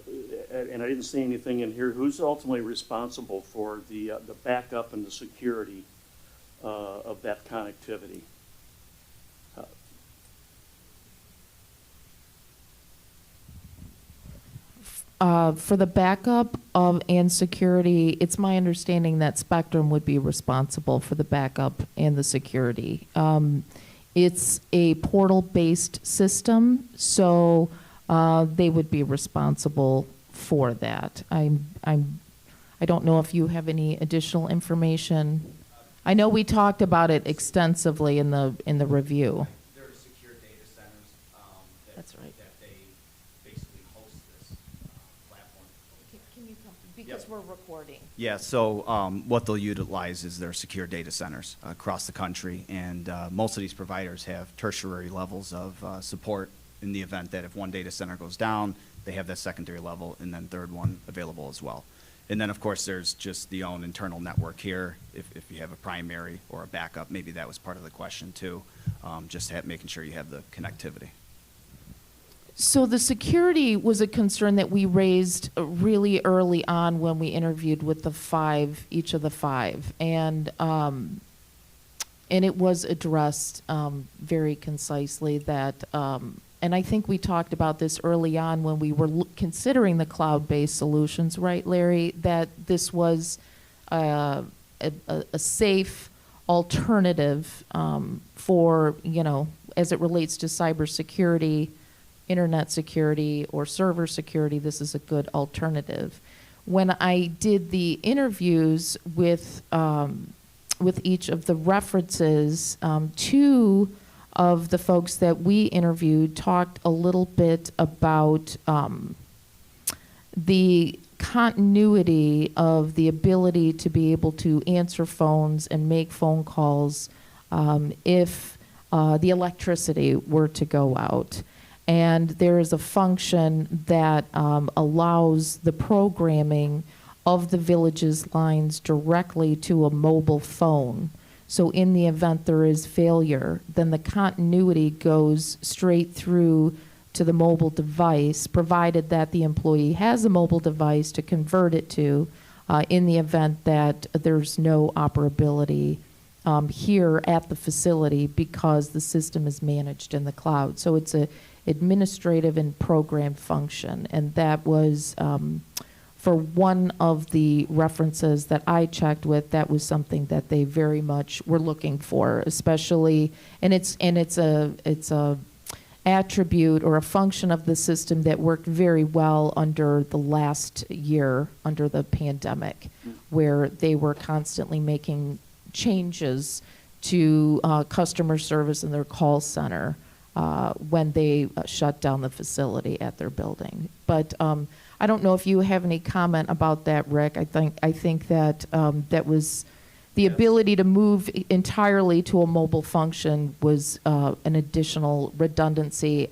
didn't see anything in here. Who's ultimately responsible for the backup and the security of that connectivity? For the backup and security, it's my understanding that Spectrum would be responsible for the backup and the security. It's a portal-based system, so they would be responsible for that. I don't know if you have any additional information. I know we talked about it extensively in the review. There are secure data centers That's right. that they basically host this platform. Can you come, because we're recording. Yeah, so what they'll utilize is their secure data centers across the country, and most of these providers have tertiary levels of support in the event that if one data center goes down, they have that secondary level and then third one available as well. And then, of course, there's just the own internal network here. If you have a primary or a backup, maybe that was part of the question too, just making sure you have the connectivity. So the security was a concern that we raised really early on when we interviewed with each of the five, and it was addressed very concisely that, and I think we talked about this early on when we were considering the cloud-based solutions, right, Larry? That this was a safe alternative for, as it relates to cybersecurity, internet security, or server security. This is a good alternative. When I did the interviews with each of the references, two of the folks that we interviewed talked a little bit about the continuity of the ability to be able to answer phones and make phone calls if the electricity were to go out. And there is a function that allows the programming of the village's lines directly to a mobile phone. So in the event there is failure, then the continuity goes straight through to the mobile device, provided that the employee has a mobile device to convert it to in the event that there's no operability here at the facility because the system is managed in the cloud. So it's a administrative and program function, and that was for one of the references that I checked with, that was something that they very much were looking for, especially, and it's a attribute or a function of the system that worked very well under the last year, under the pandemic, where they were constantly making changes to customer service in their call center when they shut down the facility at their building. But I don't know if you have any comment about that, Rick. I think that that was the ability to move entirely to a mobile function was an additional redundancy.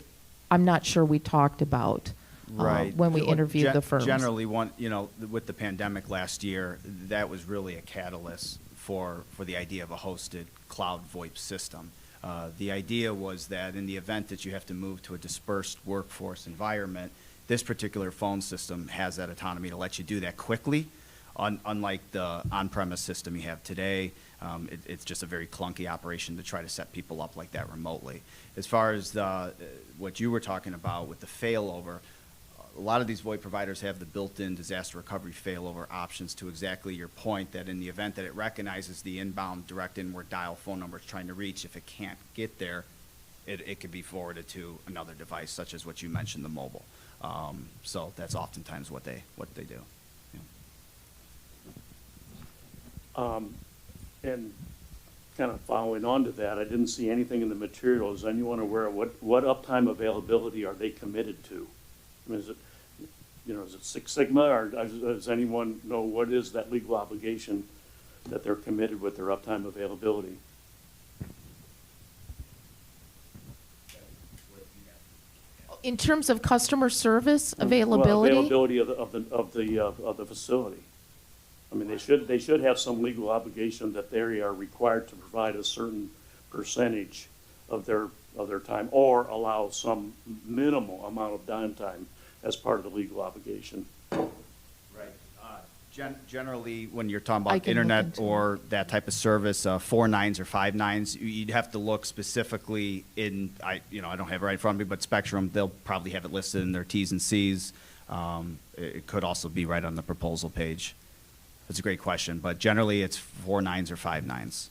I'm not sure we talked about when we interviewed the firms. Generally, with the pandemic last year, that was really a catalyst for the idea of a hosted cloud Voip system. The idea was that in the event that you have to move to a dispersed workforce environment, this particular phone system has that autonomy to let you do that quickly. Unlike the on-premise system you have today, it's just a very clunky operation to try to set people up like that remotely. As far as what you were talking about with the failover, a lot of these VoIP providers have the built-in disaster recovery failover options to exactly your point, that in the event that it recognizes the inbound direct inward dial phone number it's trying to reach, if it can't get there, it could be forwarded to another device, such as what you mentioned, the mobile. So that's oftentimes what they do. And kind of following on to that, I didn't see anything in the materials. Is anyone aware of what uptime availability are they committed to? I mean, is it Six Sigma, or does anyone know what is that legal obligation that they're committed with their uptime availability? In terms of customer service availability? Well, availability of the facility. I mean, they should have some legal obligation that they are required to provide a certain percentage of their time, or allow some minimal amount of downtime as part of the legal obligation. Right. Generally, when you're talking about internet or that type of service, 4 nines or 5 nines, you'd have to look specifically in. I don't have it right in front of me, but Spectrum, they'll probably have it listed in their T's and C's. It could also be right on the proposal page. That's a great question, but generally it's 4 nines or 5 nines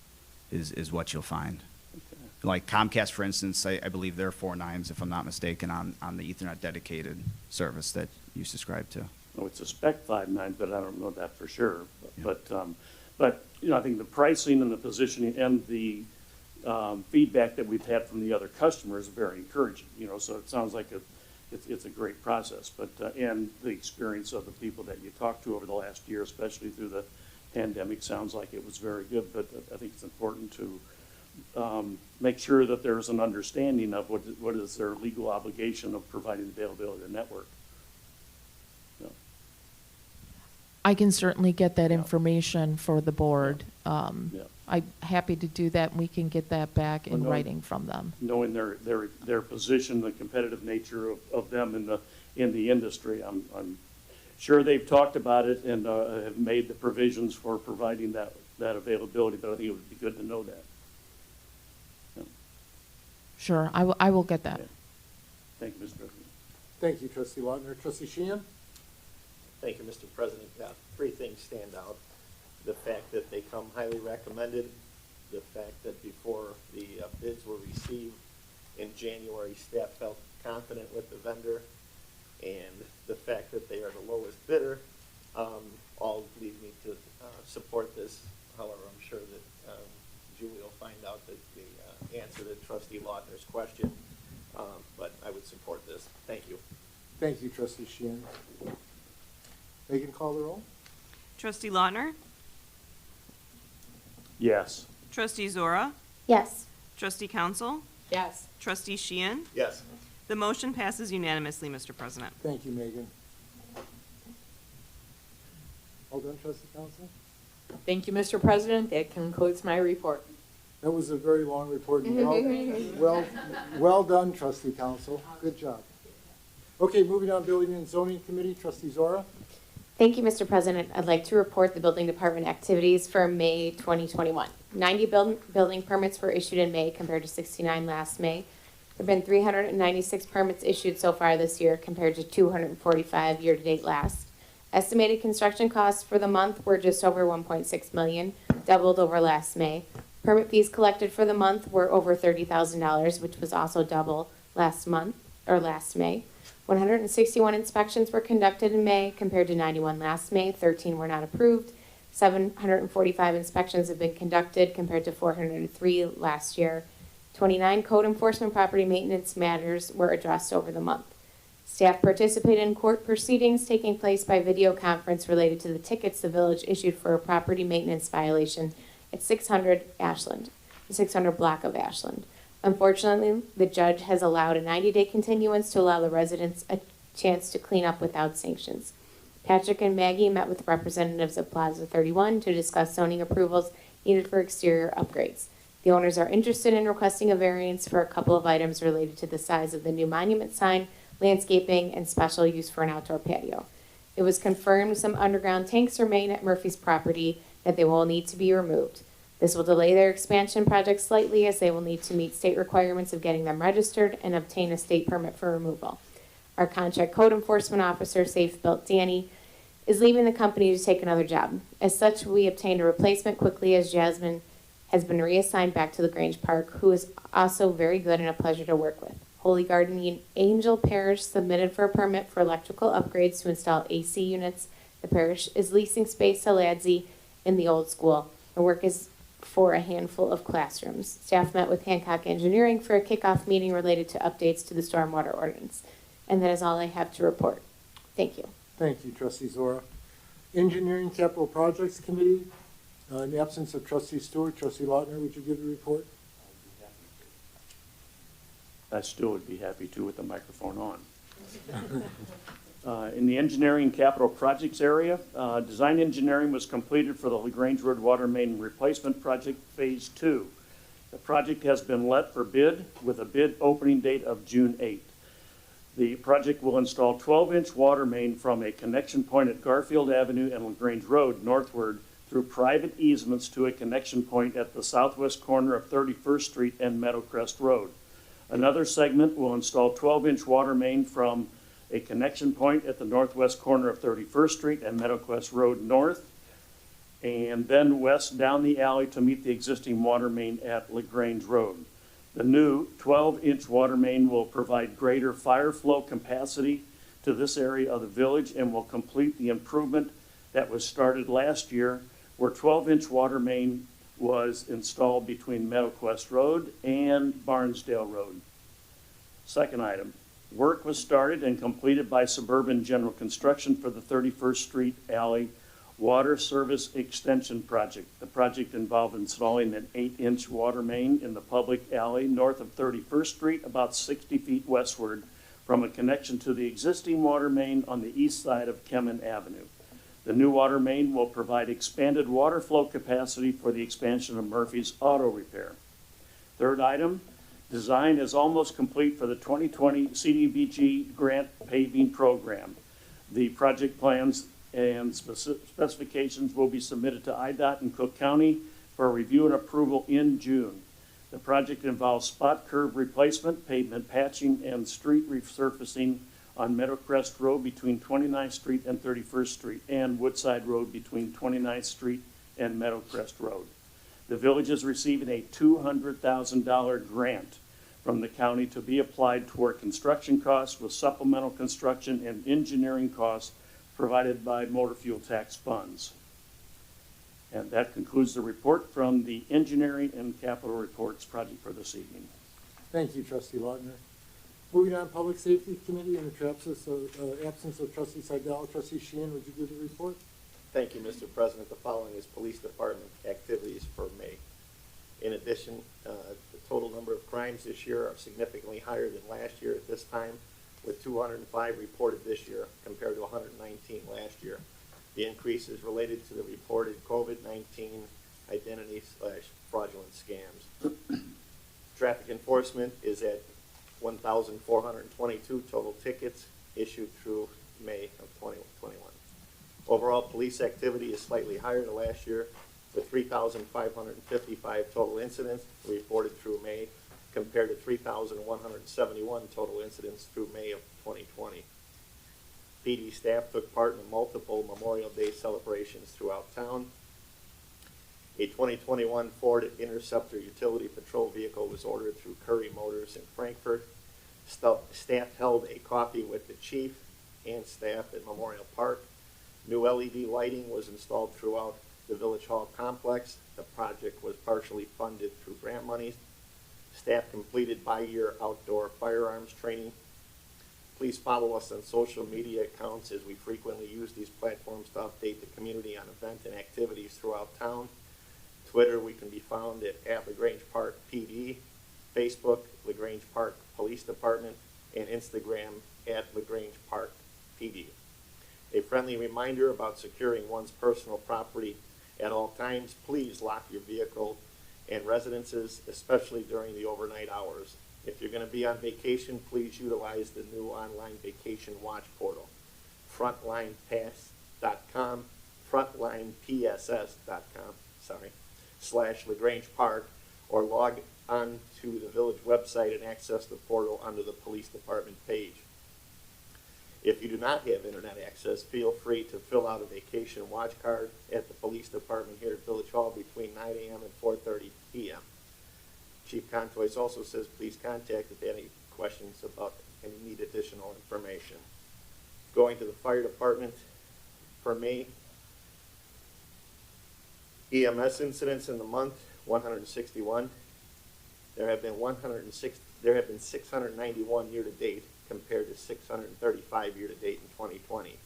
is what you'll find. Okay. Like Comcast, for instance, I believe they're 4 nines, if I'm not mistaken, on the Ethernet dedicated service that you subscribe to. Oh, it's a spec 5 nines, but I don't know that for sure. Yeah. But I think the pricing and the positioning and the feedback that we've had from the other customers is very encouraging. So it sounds like it's a great process, but and the experience of the people that you talked to over the last year, especially through the pandemic, sounds like it was very good. But I think it's important to make sure that there's an understanding of what is their legal obligation of providing availability of the network. I can certainly get that information for the board. I'm happy to do that, and we can get that back in writing from them. Knowing their position, the competitive nature of them in the industry, I'm sure they've talked about it and have made the provisions for providing that availability. But I think it would be good to know that. Yeah. Sure, I will get that. Yeah. Thank you, Mr. President. Thank you, Trustee Lautner. Trustee Sheehan? Thank you, Mr. President. 3 things stand out. The fact that they come highly recommended, the fact that before the bids were received in January, staff felt confident with the vendor, and the fact that they are the lowest bidder, all lead me to support this. However, I'm sure that Julie will find out the answer to Trustee Lautner's question, but I would support this. Thank you. Thank you, Trustee Sheehan. Megan, call the roll. Trustee Lautner? Yes. Trustee Zora? Yes. Trustee Council? Yes. Trustee Sheehan? Yes. The motion passes unanimously, Mr. President. Thank you, Megan. All done, trustee council? Thank you, Mr. President. That concludes my report. That was a very long report. Well done, trustee council. Good job. Okay, moving on, building and zoning committee, trustee Zora. Thank you, Mr. President. I'd like to report the building department activities for May 2021. 90 building permits were issued in May compared to 69 last May. There have been 396 permits issued so far this year compared to 245 year-to-date last. Estimated construction costs for the month were just over $1.6 million, doubled over last May. Permit fees collected for the month were over $30,000, which was also double last month, or last May. 161 inspections were conducted in May compared to 91 last May. 13 were not approved. 745 inspections have been conducted compared to 403 last year. 29 code enforcement property maintenance matters were addressed over the month. Staff participated in court proceedings taking place by video conference related to the tickets the village issued for a property maintenance violation at 600 Ashland, the 600 block of Ashland. Unfortunately, the judge has allowed a 90-day continuance to allow the residents a chance to clean up without sanctions. Patrick and Maggie met with representatives of Plaza 31 to discuss zoning approvals needed for exterior upgrades. The owners are interested in requesting a variance for a couple of items related to the size of the new monument sign, landscaping, and special use for an outdoor patio. It was confirmed some underground tanks remain at Murphy's property that they will need to be removed. This will delay their expansion project slightly as they will need to meet state requirements of getting them registered and obtain a state permit for removal. Our contract code enforcement officer, Safe Built Danny, is leaving the company to take another job. As such, we obtained a replacement quickly as Jasmine has been reassigned back to Lagrange Park, who is also very good and a pleasure to work with. Holy Garden Angel Parish submitted for a permit for electrical upgrades to install AC units. The parish is leasing space to Ladsey in the old school. The work is for a handful of classrooms. Staff met with Hancock Engineering for a kickoff meeting related to updates to the stormwater ordinance. And that is all I have to report. Thank you. Thank you, trustee Zora. Engineering Capital Projects Committee, in the absence of trustee Stewart, trustee Lautner, would you give the report? I still would be happy to with the microphone on. In the engineering capital projects area, design engineering was completed for the Lagrange Road Water Main Replacement Project Phase 2. The project has been let for bid with a bid opening date of June 8th. The project will install 12-inch water main from a connection point at Garfield Avenue and Lagrange Road northward through private easements to a connection point at the southwest corner of 31st Street and Meadowcrest Road. Another segment will install 12-inch water main from a connection point at the northwest corner of 31st Street and Meadowcrest Road north, and then west down the alley to meet the existing water main at Lagrange Road. The new 12-inch water main will provide greater fire flow capacity to this area of the village and will complete the improvement that was started last year, where 12-inch water main was installed between Meadowcrest Road and Barnesdale Road. Second item, work was started and completed by Suburban General Construction for the 31st Street Alley Water Service Extension Project. The project involved installing an 8-inch water main in the public alley north of 31st Street, about 60 feet westward from a connection to the existing water main on the east side of Kemen Avenue. The new water main will provide expanded water flow capacity for the expansion of Murphy's Auto Repair. Third item, design is almost complete for the 2020 CDBG grant paving program. The project plans and specifications will be submitted to IDOT in Cook County for review and approval in June. The project involves spot curb replacement, pavement patching, and street resurfacing on Meadowcrest Road between 29th Street and 31st Street, and Woodside Road between 29th Street and Meadowcrest Road. The village is receiving a $200,000 grant from the county to be applied toward construction costs with supplemental construction and engineering costs provided by motor fuel tax funds. And that concludes the report from the Engineering and Capital Reports project for this evening. Thank you, trustee Lautner. Moving on, Public Safety Committee, in the absence of Trustee Seidel, Trustee Sheehan, would you do the report? Thank you, Mr. President. The following is Police Department activities for May. In addition, the total number of crimes this year are significantly higher than last year at this time, with 205 reported this year compared to 119 last year. The increase is related to the reported COVID-19 identity/fraudulent scams. Traffic enforcement is at 1,422 total tickets issued through May of 2021. Overall, police activity is slightly higher than last year, with 3,555 total incidents reported through May, compared to 3,171 total incidents through May of 2020. PD staff took part in multiple Memorial Day celebrations throughout town. A 2021 Ford Interceptor utility patrol vehicle was ordered through Curry Motors in Frankfurt. Staff held a coffee with the chief and staff at Memorial Park. New LED lighting was installed throughout the Village Hall complex. The project was partially funded through grant monies. Staff completed bi-year outdoor firearms training. Please follow us on social media accounts, as we frequently use these platforms to update the community on events and activities throughout town. Twitter, we can be found at Lagrange Park PD, Facebook, Lagrange Park Police Department, and Instagram at Lagrange Park PD. A friendly reminder about securing one's personal property at all times. Please lock your vehicle and residences, especially during the overnight hours. If you're going to be on vacation, please utilize the new online vacation watch portal, frontlinepass.com, frontlinepss.com, /Lagrange Park, or log on to the village website and access the portal under the police department page. If you do not have internet access, feel free to fill out a vacation watch card at the police department here at Village Hall between 9 a.m. and 4:30 p.m. Chief Contois also says please contact if you have any questions about and you need additional information. Going to the fire department for May, EMS incidents in the month, 161. There have been 691 year-to-date compared to 635 year-to-date in 2020.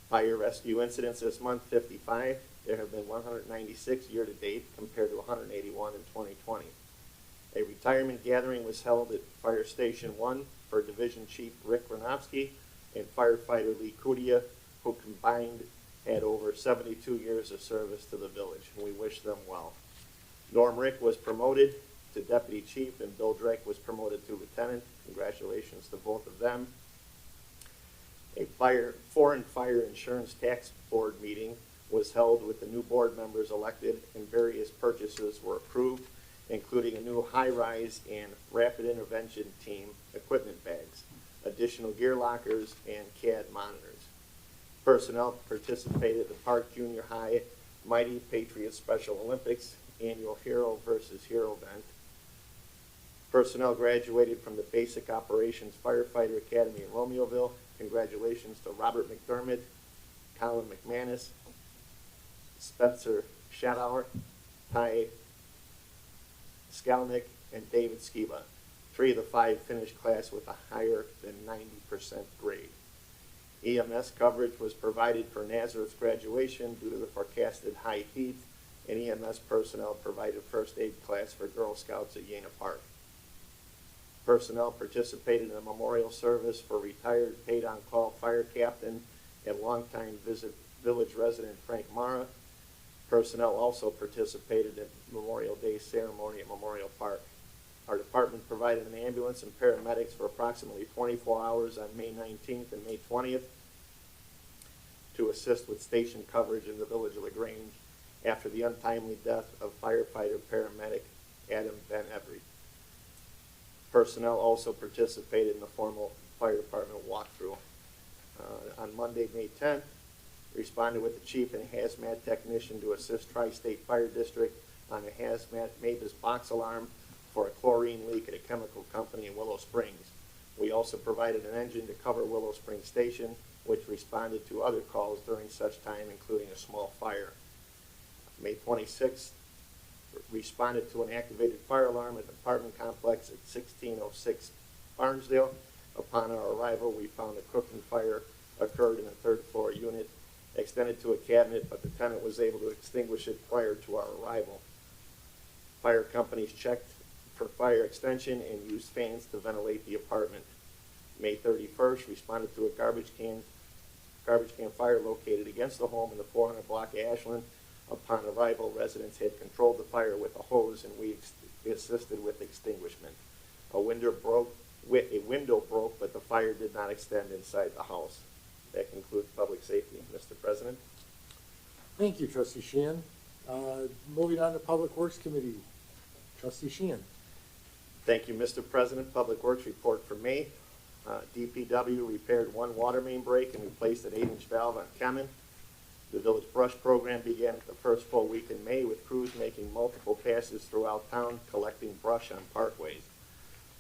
Fire rescue incidents this month, 55. There have been 196 year-to-date compared to 181 in 2020. A retirement gathering was held at Fire Station 1 for Division Chief Rick Ranofsky and firefighter Lee Kudia, who combined had over 72 years of service to the village, and we wish them well. Norm Rick was promoted to Deputy Chief, and Bill Drake was promoted to Lieutenant. Congratulations to both of them. A foreign fire insurance tax board meeting was held with the new board members elected, and various purchases were approved, including a new high-rise and rapid intervention team equipment bags, additional gear lockers, and CAD monitors. Personnel participated in the Park Junior High Mighty Patriots Special Olympics annual Hero versus Hero event. Personnel graduated from the Basic Operations Firefighter Academy in Romeoville. Congratulations to Robert McDermott, Colin McManus, Spencer Schadauer, Ty Skalnick, and David Skiba. 3 of the 5 finished class with a higher than 90% grade. EMS coverage was provided for Nazareth's graduation due to the forecasted high heat, and EMS personnel provided first aid class for Girl Scouts at Yena Park. Personnel participated in a memorial service for retired paid-on-call fire captain and longtime village resident Frank Mara. Personnel also participated in Memorial Day ceremony at Memorial Park. Our department provided an ambulance and paramedics for approximately 24 hours on May 19th and May 20th to assist with station coverage in the village of Lagrange after the untimely death of firefighter paramedic Adam Van Every. Personnel also participated in the formal fire department walkthrough. On Monday, May 10th, responded with the chief and a hazmat technician to assist Tri-State Fire District on a hazmat Mavis box alarm for a chlorine leak at a chemical company in Willow Springs. We also provided an engine to cover Willow Springs Station, which responded to other calls during such time, including a small fire. May 26th, responded to an activated fire alarm at the apartment complex at 1606 Barnesdale. Upon our arrival, we found a cooking fire occurred in a third-floor unit, extended to a cabinet, but the tenant was able to extinguish it prior to our arrival. Fire companies checked for fire extension and used fans to ventilate the apartment. May 31st, responded to a garbage can fire located against the home in the 400 block of Ashland. Upon arrival, residents had controlled the fire with a hose, and we assisted with extinguishment. A window broke, but the fire did not extend inside the house. That concludes public safety, Mr. President. Thank you, Trustee Sheehan. Moving on to Public Works Committee, Trustee Sheehan. Thank you, Mr. President. Public Works report for May. DPW repaired one water main break and replaced an 8-inch valve on Kemen. The village brush program began the first full week in May with crews making multiple passes throughout town collecting brush on parkways.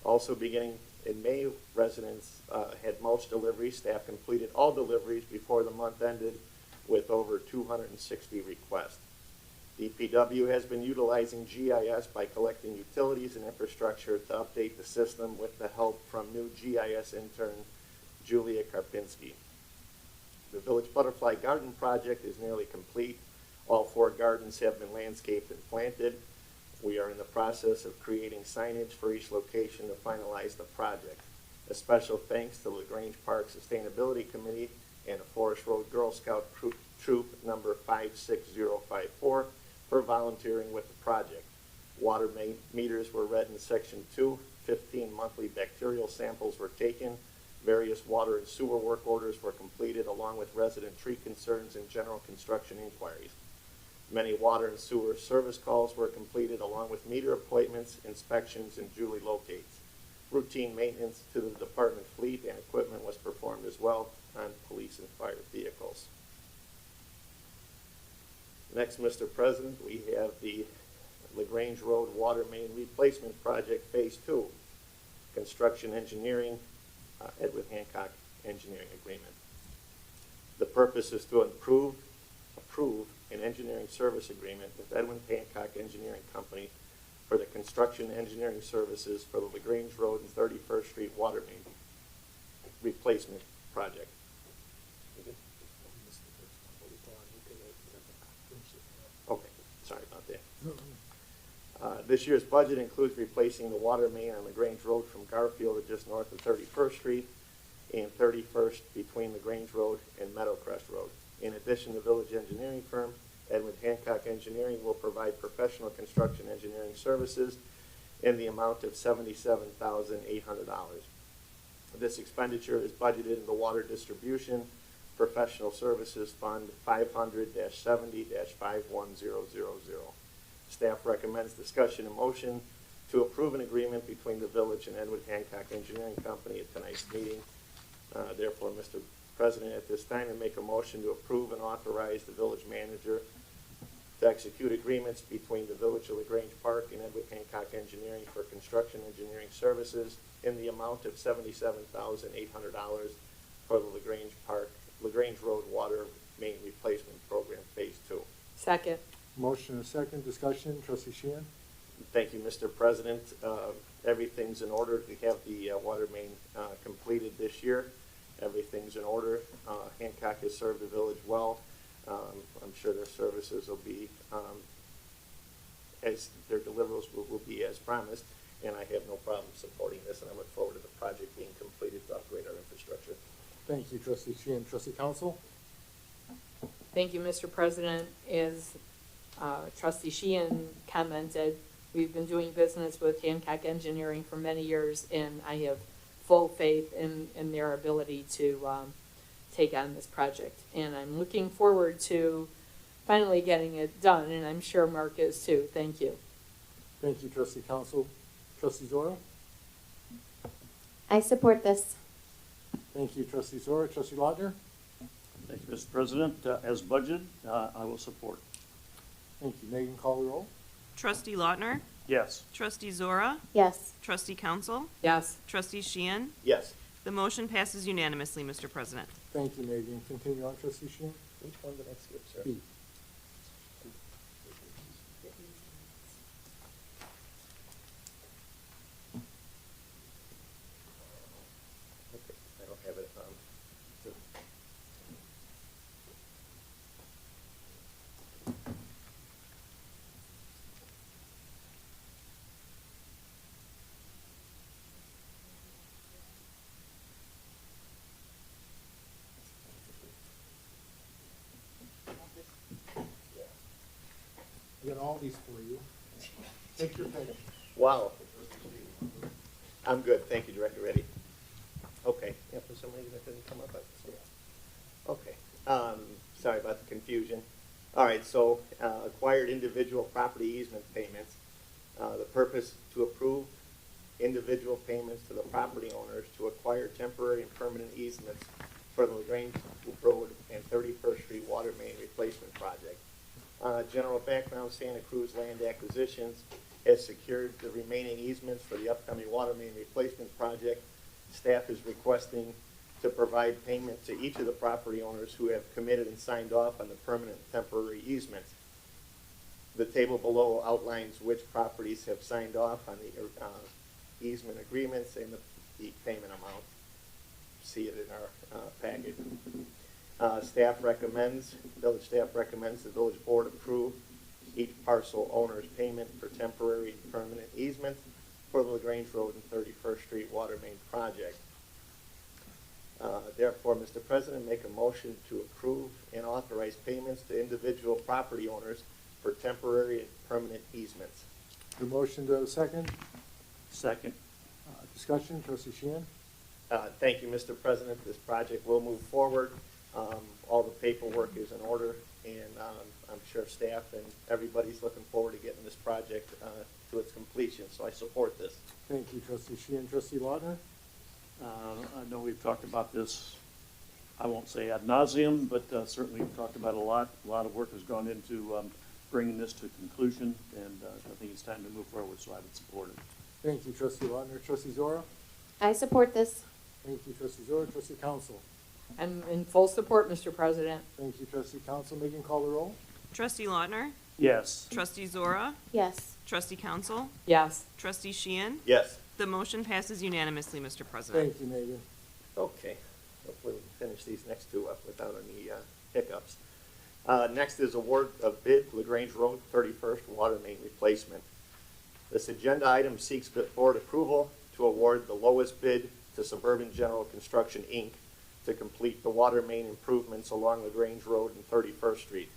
Also beginning in May, residents had mulch deliveries. Staff completed all deliveries before the month ended with over 260 requests. DPW has been utilizing GIS by collecting utilities and infrastructure to update the system with the help from new GIS intern Julia Karpinski. The Village Butterfly Garden project is nearly complete. All 4 gardens have been landscaped and planted. We are in the process of creating signage for each location to finalize the project. A special thanks to Lagrange Park Sustainability Committee and a Forest Road Girl Scout Troop number 56054 for volunteering with the project. Water meters were read in Section 2. 15 monthly bacterial samples were taken. Various water and sewer work orders were completed along with resident tree concerns and general construction inquiries. Many water and sewer service calls were completed along with meter appointments, inspections, and Julie locates. Routine maintenance to the department fleet and equipment was performed as well on police and fire vehicles. Next, Mr. President, we have the Lagrange Road Water Main Replacement Project Phase 2, Construction Engineering, Edward Hancock Engineering Agreement. The purpose is to approve an engineering service agreement with Edwin Hancock Engineering Company for the construction engineering services for the Lagrange Road and 31st Street Water Main Replacement Project. Okay, sorry about that. This year's budget includes replacing the water main on Lagrange Road from Garfield to just north of 31st Street and 31st between Lagrange Road and Meadowcrest Road. In addition, the village engineering firm, Edwin Hancock Engineering, will provide professional construction engineering services in the amount of $77,800. This expenditure is budgeted in the Water Distribution Professional Services Fund 500-70-51000. Staff recommends discussion and motion to approve an agreement between the village and Edward Hancock Engineering Company at tonight's meeting. Therefore, Mr. President, at this time, I make a motion to approve and authorize the village manager to execute agreements between the Village of Lagrange Park and Edward Hancock Engineering for construction engineering services in the amount of $77,800 for the Lagrange Road Water Main Replacement Program Phase 2. Second. Motion and second. Discussion. Trustee Sheehan. Thank you, Mr. President. Everything's in order. We have the water main completed this year. Everything's in order. Hancock has served the village well. I'm sure their services will be, as their deliverables will be as promised, and I have no problem supporting this, and I look forward to the project being completed to upgrade our infrastructure. Thank you, Trustee Sheehan. Trustee Council. Thank you, Mr. President. As Trustee Sheehan commented, we've been doing business with Hancock Engineering for many years, and I have full faith in their ability to take on this project. And I'm looking forward to finally getting it done, and I'm sure Mark is too. Thank you. Thank you, Trustee Council. Trustee Zora. I support this. Thank you, Trustee Zora. Trustee Lautner. Thank you, Mr. President. As budgeted, I will support. Thank you. Megan, call the roll. Trustee Lautner? Yes. Trustee Zora? Yes. Trustee Council? Yes. Trustee Sheehan? Yes. The motion passes unanimously, Mr. President. Thank you, Megan. Continue on, Trustee Sheehan. Which one did I skip, sir? B. get all these for you. Take your pick. Wow. I'm good, thank you, Director Reddy. Okay, yeah, for some reason it didn't come up. Okay, sorry about the confusion. All right, so acquired individual property easement payments. The purpose to approve individual payments to the property owners to acquire temporary and permanent easements for the Lagrange Road and 31st Street Water Main Replacement Project. General background, Santa Cruz Land Acquisitions has secured the remaining easements for the upcoming water main replacement project. Staff is requesting to provide payment to each of the property owners who have committed and signed off on the permanent and temporary easements. The table below outlines which properties have signed off on the easement agreements and the payment amount. See it in our packet. Village staff recommends the village board approve each parcel owner's payment for temporary and permanent easement for the Lagrange Road and 31st Street Water Main Project. Therefore, Mr. President, make a motion to approve and authorize payments to individual property owners for temporary and permanent easements. The motion, do I have a second? Second. Discussion, trustee Sheehan? Thank you, Mr. President. This project will move forward. All the paperwork is in order, and I'm sure staff and everybody's looking forward to getting this project to its completion, so I support this. Thank you, trustee Sheehan. Trustee Lautner? I know we've talked about this, I won't say ad nauseum, but certainly we've talked about it a lot. A lot of work has gone into bringing this to conclusion, and I think it's time to move forward, so I would support it. Thank you, trustee Lautner. Trustee Zora? I support this. Thank you, trustee Zora. Trustee Council? I'm in full support, Mr. President. Thank you, trustee Council. Megan, call the roll. Trustee Lautner? Yes. Trustee Zora? Yes. Trustee Council? Yes. Trustee Sheehan? Yes. The motion passes unanimously, Mr. President. Thank you, Megan. Okay. Hopefully we can finish these next two up without any hiccups. Next is award of bid Lagrange Road 31st Water Main Replacement. This agenda item seeks board approval to award the lowest bid to Suburban General Construction, Inc. to complete the water main improvements along Lagrange Road and 31st Street.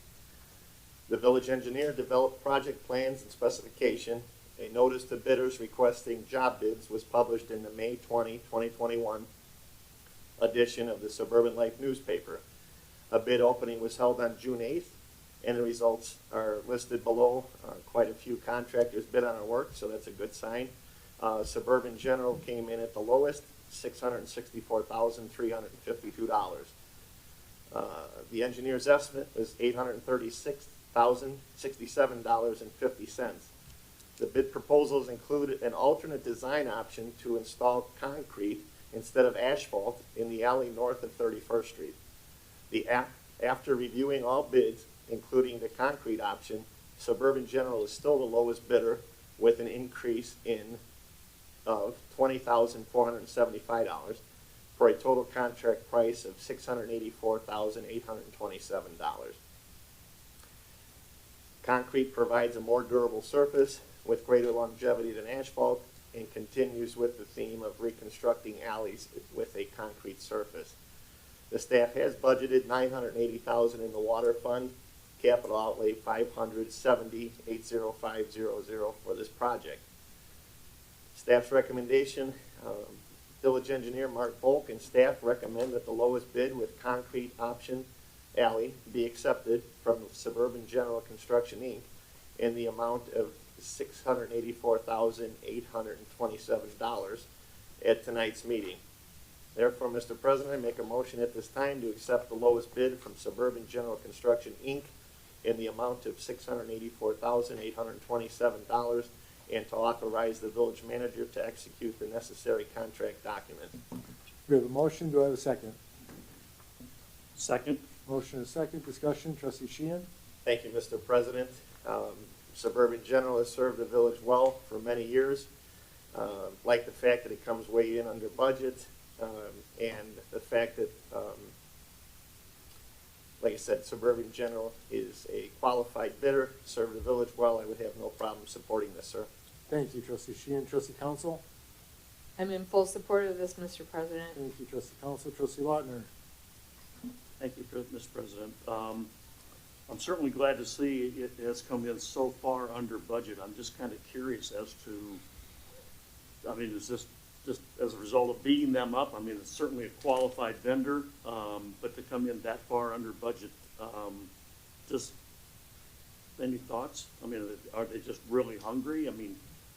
The village engineer developed project plans and specification. A notice to bidders requesting job bids was published in the May 20, 2021 edition of the Suburban Life newspaper. A bid opening was held on June 8th, and the results are listed below. Quite a few contractors bid on our work, so that's a good sign. Suburban General came in at the lowest, $664,352. The engineer's estimate was $836,067.50. The bid proposals included an alternate design option to install concrete instead of asphalt in the alley north of 31st Street. After reviewing all bids, including the concrete option, Suburban General is still the lowest bidder with an increase of $20,475 for a total contract price of $684,827. Concrete provides a more durable surface with greater longevity than asphalt and continues with the theme of reconstructing alleys with a concrete surface. The staff has budgeted $980,000 in the water fund, capital outlay $570,80500 for this project. Staff's recommendation, village engineer Mark Volk and staff recommend that the lowest bid with concrete option alley be accepted from Suburban General Construction, Inc. in the amount of $684,827 at tonight's meeting. Therefore, Mr. President, I make a motion at this time to accept the lowest bid from Suburban General Construction, Inc. in the amount of $684,827 and to authorize the village manager to execute the necessary contract document. We have a motion. Do I have a second? Second. Motion and a second. Discussion, trustee Sheehan? Thank you, Mr. President. Suburban General has served the village well for many years. Like the fact that it comes way in under budget, and the fact that, like I said, Suburban General is a qualified bidder, served the village well. I would have no problem supporting this, sir. Thank you, trustee Sheehan. Trustee Council? I'm in full support of this, Mr. President. Thank you, trustee Council. Trustee Lautner? Thank you, Mr. President. I'm certainly glad to see it has come in so far under budget. I'm just kind of curious as to, I mean, is this just as a result of beating them up? I mean, it's certainly a qualified vendor, but to come in that far under budget, just any thoughts? I mean, are they just really hungry? I mean,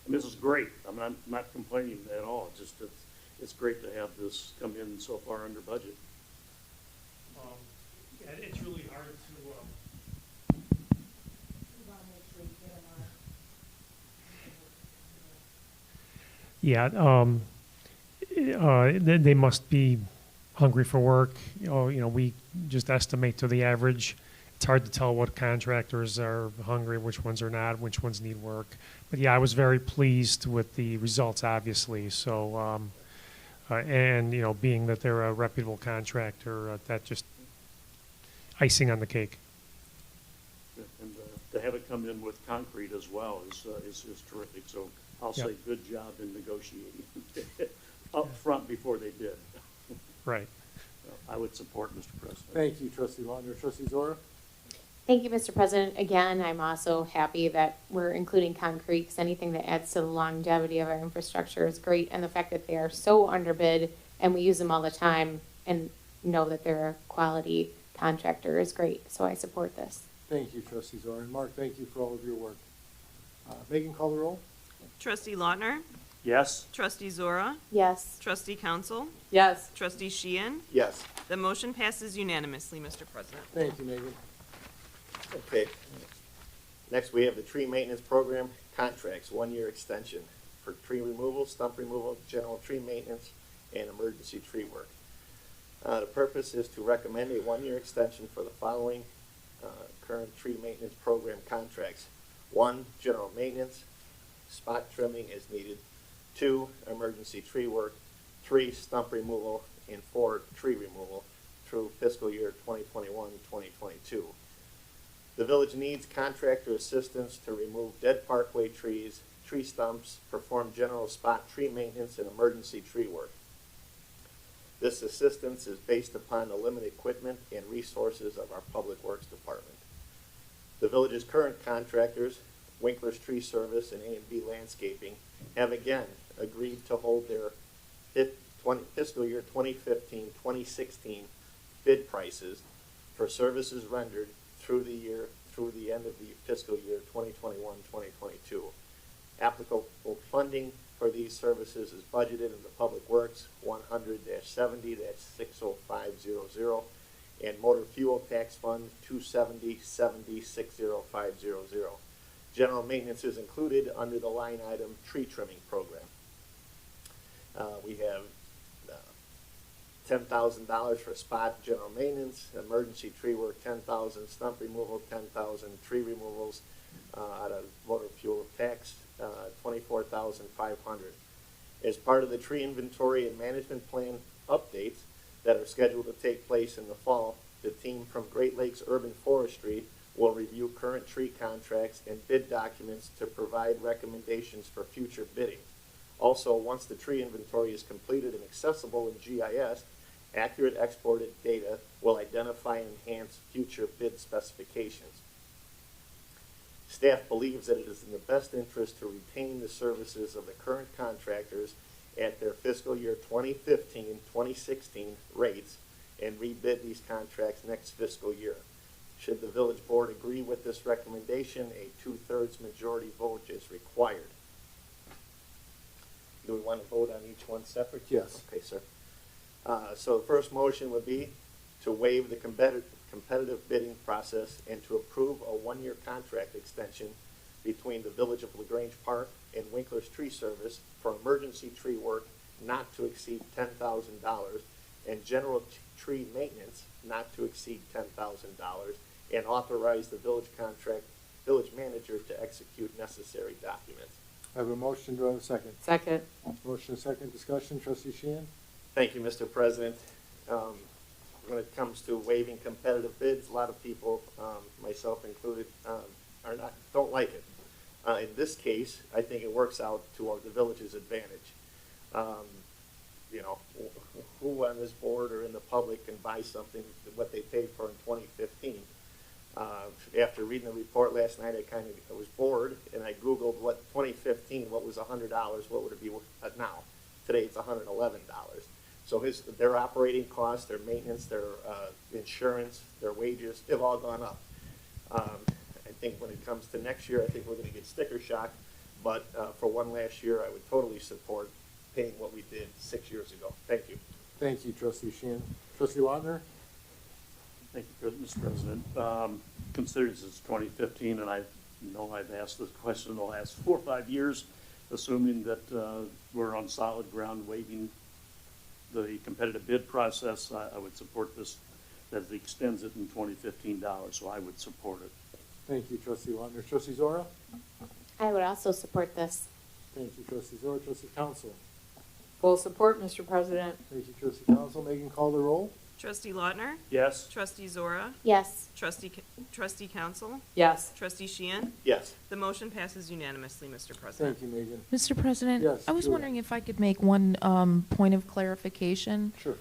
this is great. I'm not complaining at all. Just it's great to have this come in so far under budget. Yeah, it's really hard to, they must be hungry for work. We just estimate to the average. It's hard to tell what contractors are hungry, which ones are not, which ones need work. But yeah, I was very pleased with the results, obviously. So, and being that they're a reputable contractor, that just icing on the cake. And to have it come in with concrete as well is terrific. So I'll say good job in negotiating up front before they bid. Right. I would support, Mr. President. thank you, Trustee Lautner. Trustee Zora? Thank you, Mr. President. Again, I'm also happy that we're including concrete, because anything that adds to the longevity of our infrastructure is great. And the fact that they are so underbid and we use them all the time and know that they're a quality contractor is great. So I support this. Thank you, Trustee Zora. And Mark, thank you for all of your work. Megan, call the roll. Trustee Lautner? Yes. Trustee Zora? Yes. Trustee Council? Yes. Trustee Sheehan? Yes. The motion passes unanimously, Mr. President. Thank you, Megan. Okay. Next, we have the tree maintenance program contracts, 1-year extension for tree removal, stump removal, general tree maintenance, and emergency tree work. The purpose is to recommend a 1-year extension for the following current tree maintenance program contracts. 1, general maintenance, spot trimming as needed. 2, emergency tree work. 3, stump removal. And 4, tree removal through fiscal year 2021-2022. The village needs contractor assistance to remove dead parkway trees, tree stumps, perform general spot tree maintenance, and emergency tree work. This assistance is based upon the limited equipment and resources of our Public Works Department. The village's current contractors, Winkler's Tree Service and A&B Landscaping, have again agreed to hold their fiscal year 2015-2016 bid prices for services rendered through the end of the fiscal year 2021-2022. Applicable funding for these services is budgeted in the Public Works 100-70-60500 and Motor Fuel Tax Fund 270-70-60500. General maintenance is included under the line item tree trimming program. We have $10,000 for spot general maintenance, emergency tree work $10,000, stump removal $10,000, tree removals out of motor fuel tax $24,500. As part of the tree inventory and management plan updates that are scheduled to take place in the fall, the team from Great Lakes Urban Forestry will review current tree contracts and bid documents to provide recommendations for future bidding. Also, once the tree inventory is completed and accessible in GIS, accurate exported data will identify and enhance future bid specifications. Staff believes that it is in the best interest to retain the services of the current contractors at their fiscal year 2015-2016 rates and rebid these contracts next fiscal year. Should the village board agree with this recommendation, a 2/3 majority vote is required. Do we want to vote on each one separate? Yes. Okay, sir. So the first motion would be to waive the competitive bidding process and to approve a 1-year contract extension between the Village of Lagrange Park and Winkler's Tree Service for emergency tree work not to exceed $10,000 and general tree maintenance not to exceed $10,000, and authorize the village manager to execute necessary documents. I have a motion. Do I have a second? Second. Motion and second. Discussion. Trustee Sheehan? Thank you, Mr. President. When it comes to waiving competitive bids, a lot of people, myself included, don't like it. In this case, I think it works out to the village's advantage. Who on this board or in the public can buy something what they paid for in 2015? After reading the report last night, I was bored, and I Googled what 2015, what was $100, what would it be now? Today it's $111. So their operating costs, their maintenance, their insurance, their wages, they've all gone up. I think when it comes to next year, I think we're going to get sticker shock. But for one last year, I would totally support paying what we did 6 years ago. Thank you. Thank you, Trustee Sheehan. Trustee Wagner? Thank you, Mr. President. Considering this is 2015, and I've asked this question in the last 4 or 5 years, assuming that we're on solid ground waiving the competitive bid process, I would support this, that it extends it in 2015 dollars, so I would support it. Thank you, Trustee Wagner. Trustee Zora? I would also support this. Thank you, Trustee Zora. Trustee Council? Full support, Mr. President. Thank you, Trustee Council. Megan, call the roll. Trustee Lautner? Yes. Trustee Zora? Yes. Trustee Council? Yes. Trustee Sheehan? Yes. The motion passes unanimously, Mr. President. Thank you, Megan. Mr. President? Yes, I was Julia. wondering if I could make one point of clarification. Sure.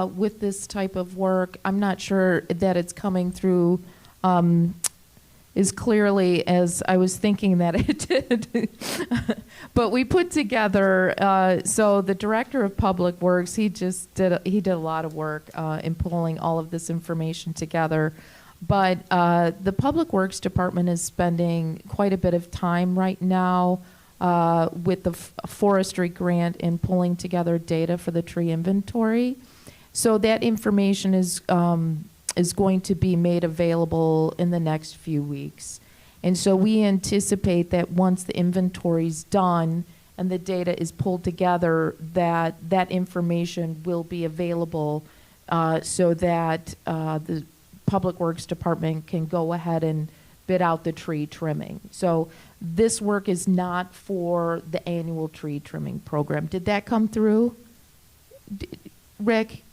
With this type of work, I'm not sure that it's coming through as clearly as I was thinking that it did. But we put together, so the Director of Public Works, he did a lot of work in pulling all of this information together. But the Public Works Department is spending quite a bit of time right now with the forestry grant in pulling together data for the tree inventory. So that information is going to be made available in the next few weeks. And so we anticipate that once the inventory's done and the data is pulled together, that information will be available so that the Public Works Department can go ahead and bid out the tree trimming. So this work is not for the annual tree trimming program. Did that come through? Rick?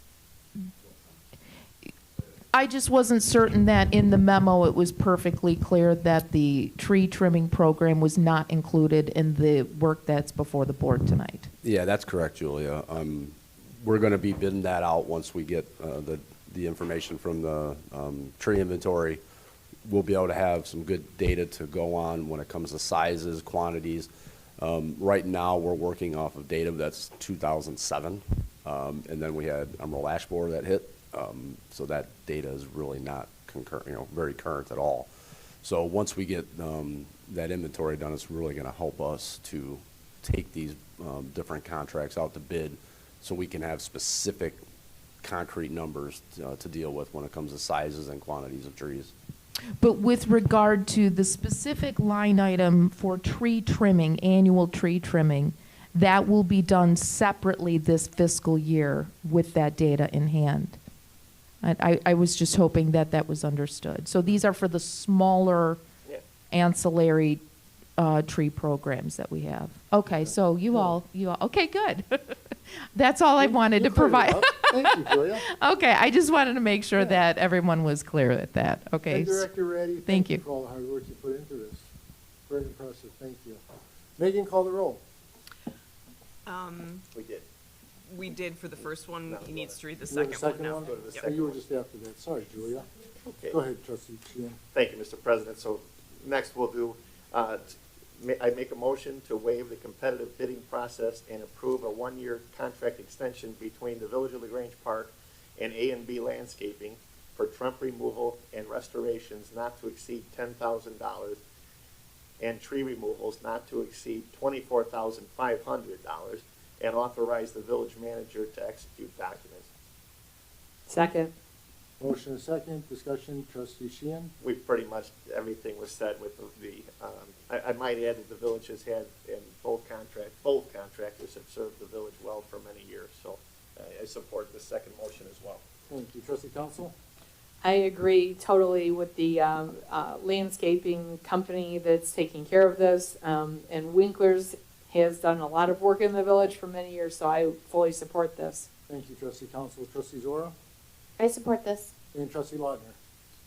I just wasn't certain that in the memo it was perfectly clear that the tree trimming program was not included in the work that's before the board tonight. Yeah, that's correct, Julia. We're going to be bidding that out once we get the information from the tree inventory. We'll be able to have some good data to go on when it comes to sizes, quantities. Right now, we're working off of data that's 2007, and then we had emerald ash borer that hit. So that data is really not very current at all. So once we get that inventory done, it's really going to help us to take these different contracts out to bid so we can have specific concrete numbers to deal with when it comes to sizes and quantities of trees. But with regard to the specific line item for tree trimming, annual tree trimming, that will be done separately this fiscal year with that data in hand. I was just hoping that that was understood. So these are for the smaller ancillary tree programs that we have. Okay, so you all, okay, good. That's all I wanted to provide. Thank you, Julia. Okay, I just wanted to make sure that everyone was clear at that. Okay. And Director Reddy, Thank you for all the hard work you put into this. Very impressive. Thank you. Megan, call the roll. We did. We did for the first one. No, He needs to read the You have second a one now. Go to the Yep. second. You were just after that. Sorry, Julia. Okay. Go ahead, Trustee Sheehan. Thank you, Mr. President. So next we'll do, I make a motion to waive the competitive bidding process and approve a one-year contract extension between the Village of Lagrange Park and A&B Landscaping for trunk removal and restorations not to exceed $10,000 and tree removals not to exceed $24,500, and authorize the village manager to execute documents. Second. Motion and second. Discussion. Trustee Sheehan. We pretty much, everything was said with I might add that the village has had, and both contractors have served the village well for many years, so I support the second motion as well. Thank you. Trustee Council. I agree totally with the landscaping company that's taking care of this. And Winkler's has done a lot of work in the village for many years, so I fully support this. Thank you, Trustee Council. Trustee Zora. I support this. And Trustee Lautner.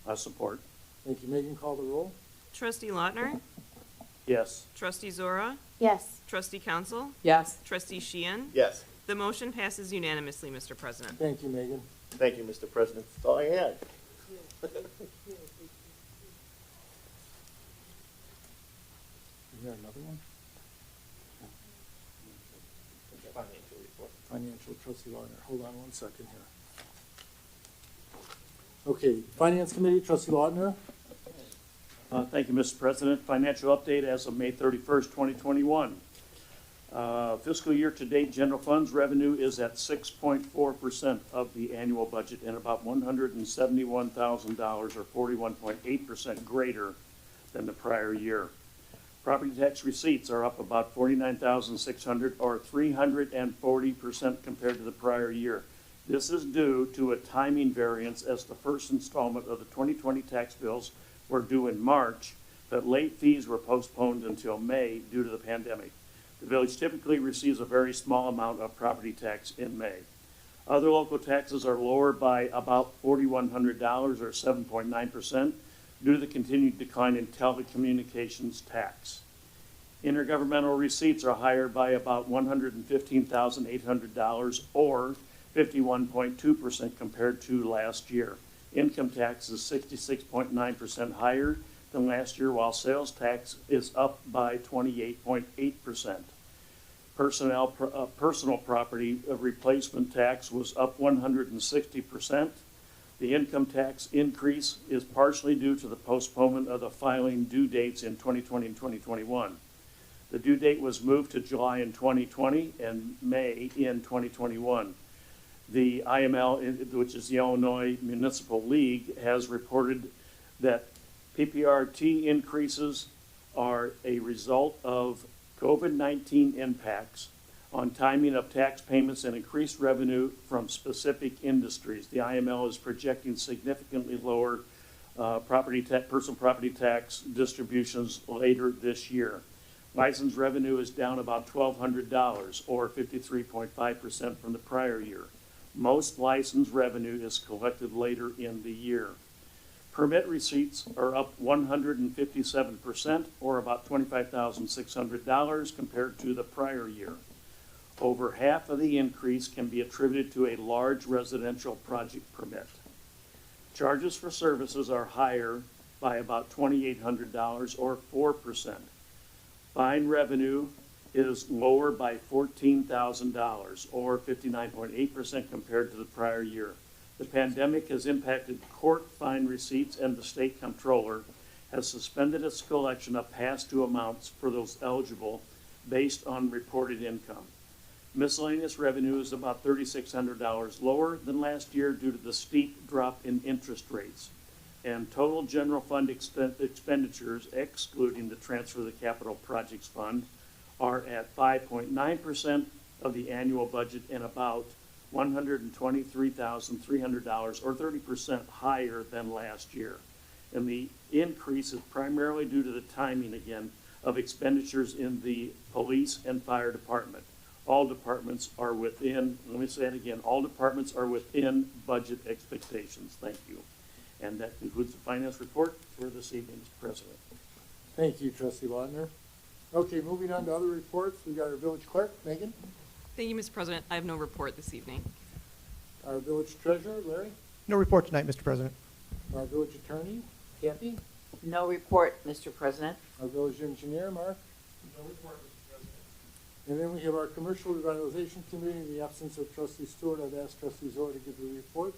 I support. Thank you. Megan, call the roll. Trustee Lautner? Yes. Trustee Zora? Yes. Trustee Council? Yes. Trustee Sheehan? Yes. The motion passes unanimously, Mr. President. Thank you, Megan. Thank you, Mr. President. That's all I had. Is there another one? Financial report. Financial, trustee Lautner. Hold on one second here. Okay, Finance Committee, trustee Lautner. Thank you, Mr. President. Financial update as of May 31st, 2021. Fiscal year to date, general funds revenue is at 6.4% of the annual budget and about $171,000 or 41.8% greater than the prior year. Property tax receipts are up about $49,600 or 340% compared to the prior year. This is due to a timing variance as the first installment of the 2020 tax bills were due in March, but late fees were postponed until May due to the pandemic. The village typically receives a very small amount of property tax in May. Other local taxes are lower by about $4,100 or 7.9% due to the continued decline in telecommunications tax. Intergovernmental receipts are higher by about $115,800 or 51.2% compared to last year. Income tax is 66.9% higher than last year, while sales tax is up by 28.8%. Personal property replacement tax was up 160%. The income tax increase is partially due to the postponement of the filing due dates in 2020 and 2021. The due date was moved to July in 2020 and May in 2021. The IML, which is the Illinois Municipal League, has reported that PPRT increases are a result of COVID-19 impacts on timing of tax payments and increased revenue from specific industries. The IML is projecting significantly lower personal property tax distributions later this year. License revenue is down about $1,200 or 53.5% from the prior year. Most license revenue is collected later in the year. Permit receipts are up 157% or about $25,600 compared to the prior year. Over half of the increase can be attributed to a large residential project permit. Charges for services are higher by about $2,800 or 4%. Fine revenue is lower by $14,000 or 59.8% compared to the prior year. The pandemic has impacted court fine receipts, and the state comptroller has suspended its collection of past due amounts for those eligible based on reported income. Miscellaneous revenue is about $3,600 lower than last year due to the steep drop in interest rates. And total general fund expenditures, excluding the transfer of the capital projects fund, are at 5.9% of the annual budget and about $123,300 or 30% higher than last year. And the increase is primarily due to the timing again of expenditures in the police and fire department. All departments are within, let me say it again, all departments are within budget expectations. Thank you. And that concludes the finance report for this evening, Mr. President. Thank you, trustee Lautner. Okay, moving on to other reports. We've got our village clerk, Megan. Thank you, Mr. President. I have no report this evening. Our village treasurer, Larry. No report tonight, Mr. President. Our village attorney, Kathy. No report, Mr. President. Our village engineer, Mark. No report, Mr. President. And then we have our commercial revitalization committee. In the absence of trustee Stewart, I've asked trustee Zora to give the report.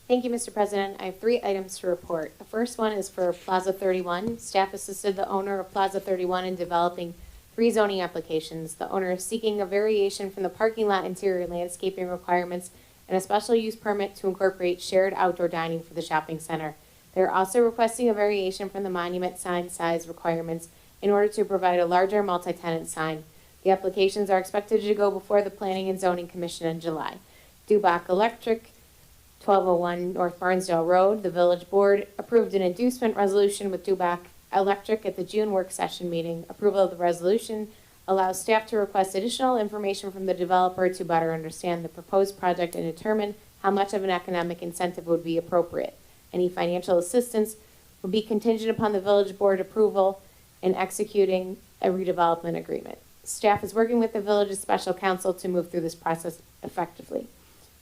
Thank you, Mr. President. I have 3 items to report. The first one is for Plaza 31. Staff assisted the owner of Plaza 31 in developing 3 zoning applications. The owner is seeking a variation from the parking lot interior landscaping requirements and a special use permit to incorporate shared outdoor dining for the shopping center. They're also requesting a variation from the monument sign size requirements in order to provide a larger multi-tenant sign. The applications are expected to go before the Planning and Zoning Commission in July. Dubach Electric, 1201 North Barnesdale Road. The village board approved an inducement resolution with Dubach Electric at the June work session meeting. Approval of the resolution allows staff to request additional information from the developer to better understand the proposed project and determine how much of an economic incentive would be appropriate. Any financial assistance would be contingent upon the village board approval in executing a redevelopment agreement. Staff is working with the village's special counsel to move through this process effectively.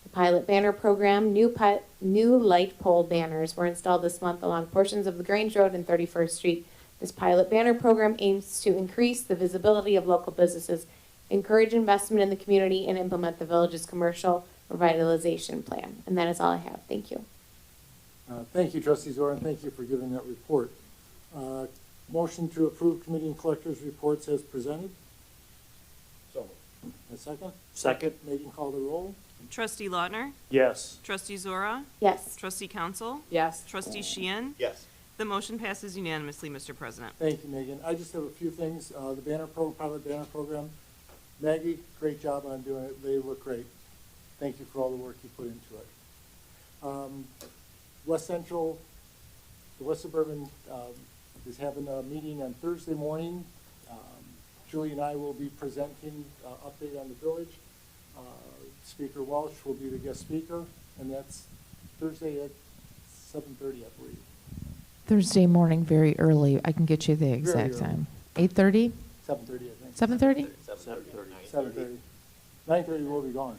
The pilot banner program, new light pole banners were installed this month along portions of the Grange Road and 31st Street This pilot banner program aims to increase the visibility of local businesses, encourage investment in the community, and implement the village's commercial revitalization plan. And that is all I have. Thank you. Thank you, Trustee Zora, and thank you for giving that report. Motion to approve committee and collectors reports as presented. So A second? Second. Megan, call the roll. Trustee Lautner? Yes. Trustee Zora? Yes. Trustee Council? Yes. Trustee Sheehan? yes. The motion passes unanimously, Mr. President. Thank you, Megan. I just have a few things. The pilot banner program. Maggie, great job on doing it. They look great. Thank you for all the work you put into it. West Central, the West Suburban is having a meeting on Thursday morning. Julie and I will be presenting update on the village. Speaker Welsh will be the guest speaker, and that's Thursday at 7:30, I believe. Thursday morning, very early. I can get you the exact early. time. 8:30? 7:30, I think. 7:30? 7:30. 9:30 we'll be gone.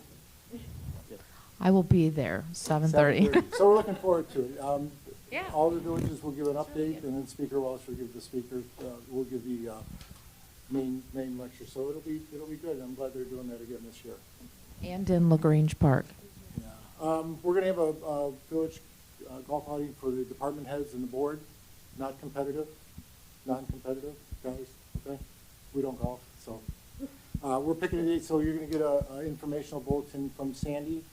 I will be there, 7:30. 7:30. So we're looking forward to it. Yeah. All the villages will give an update, and then Speaker Welsh will give the speaker, will give the main lecture. So it'll be good. I'm glad they're doing that again this year. And in Lagrange Park. We're going to have a village golf outing for the department heads and the board. Not competitive, non-competitive, guys, okay? We don't golf, so. We're picking a date, so you're going to get an informational bulletin from Sandy.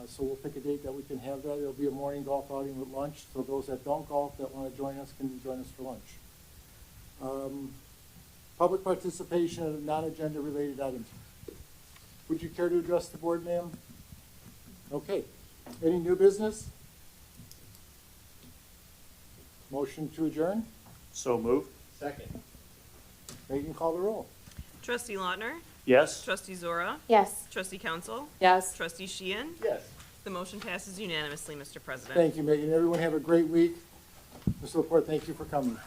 So we'll pick a date that we can have that. It'll be a morning golf outing with lunch, so those that don't golf that want to join us can join us for lunch. Public participation in non-agenda related items. Would you care to address the board, ma'am? Okay. Any new business? Motion to adjourn? So moved. Second. Megan, call the roll. Trustee Lautner? Yes. Trustee Zora? Yes. Trustee Council? Yes. Trustee Sheehan? Yes. The motion passes unanimously, Mr. President. Thank you, Megan. Everyone have a great week. Mr. Laporte, thank you for coming.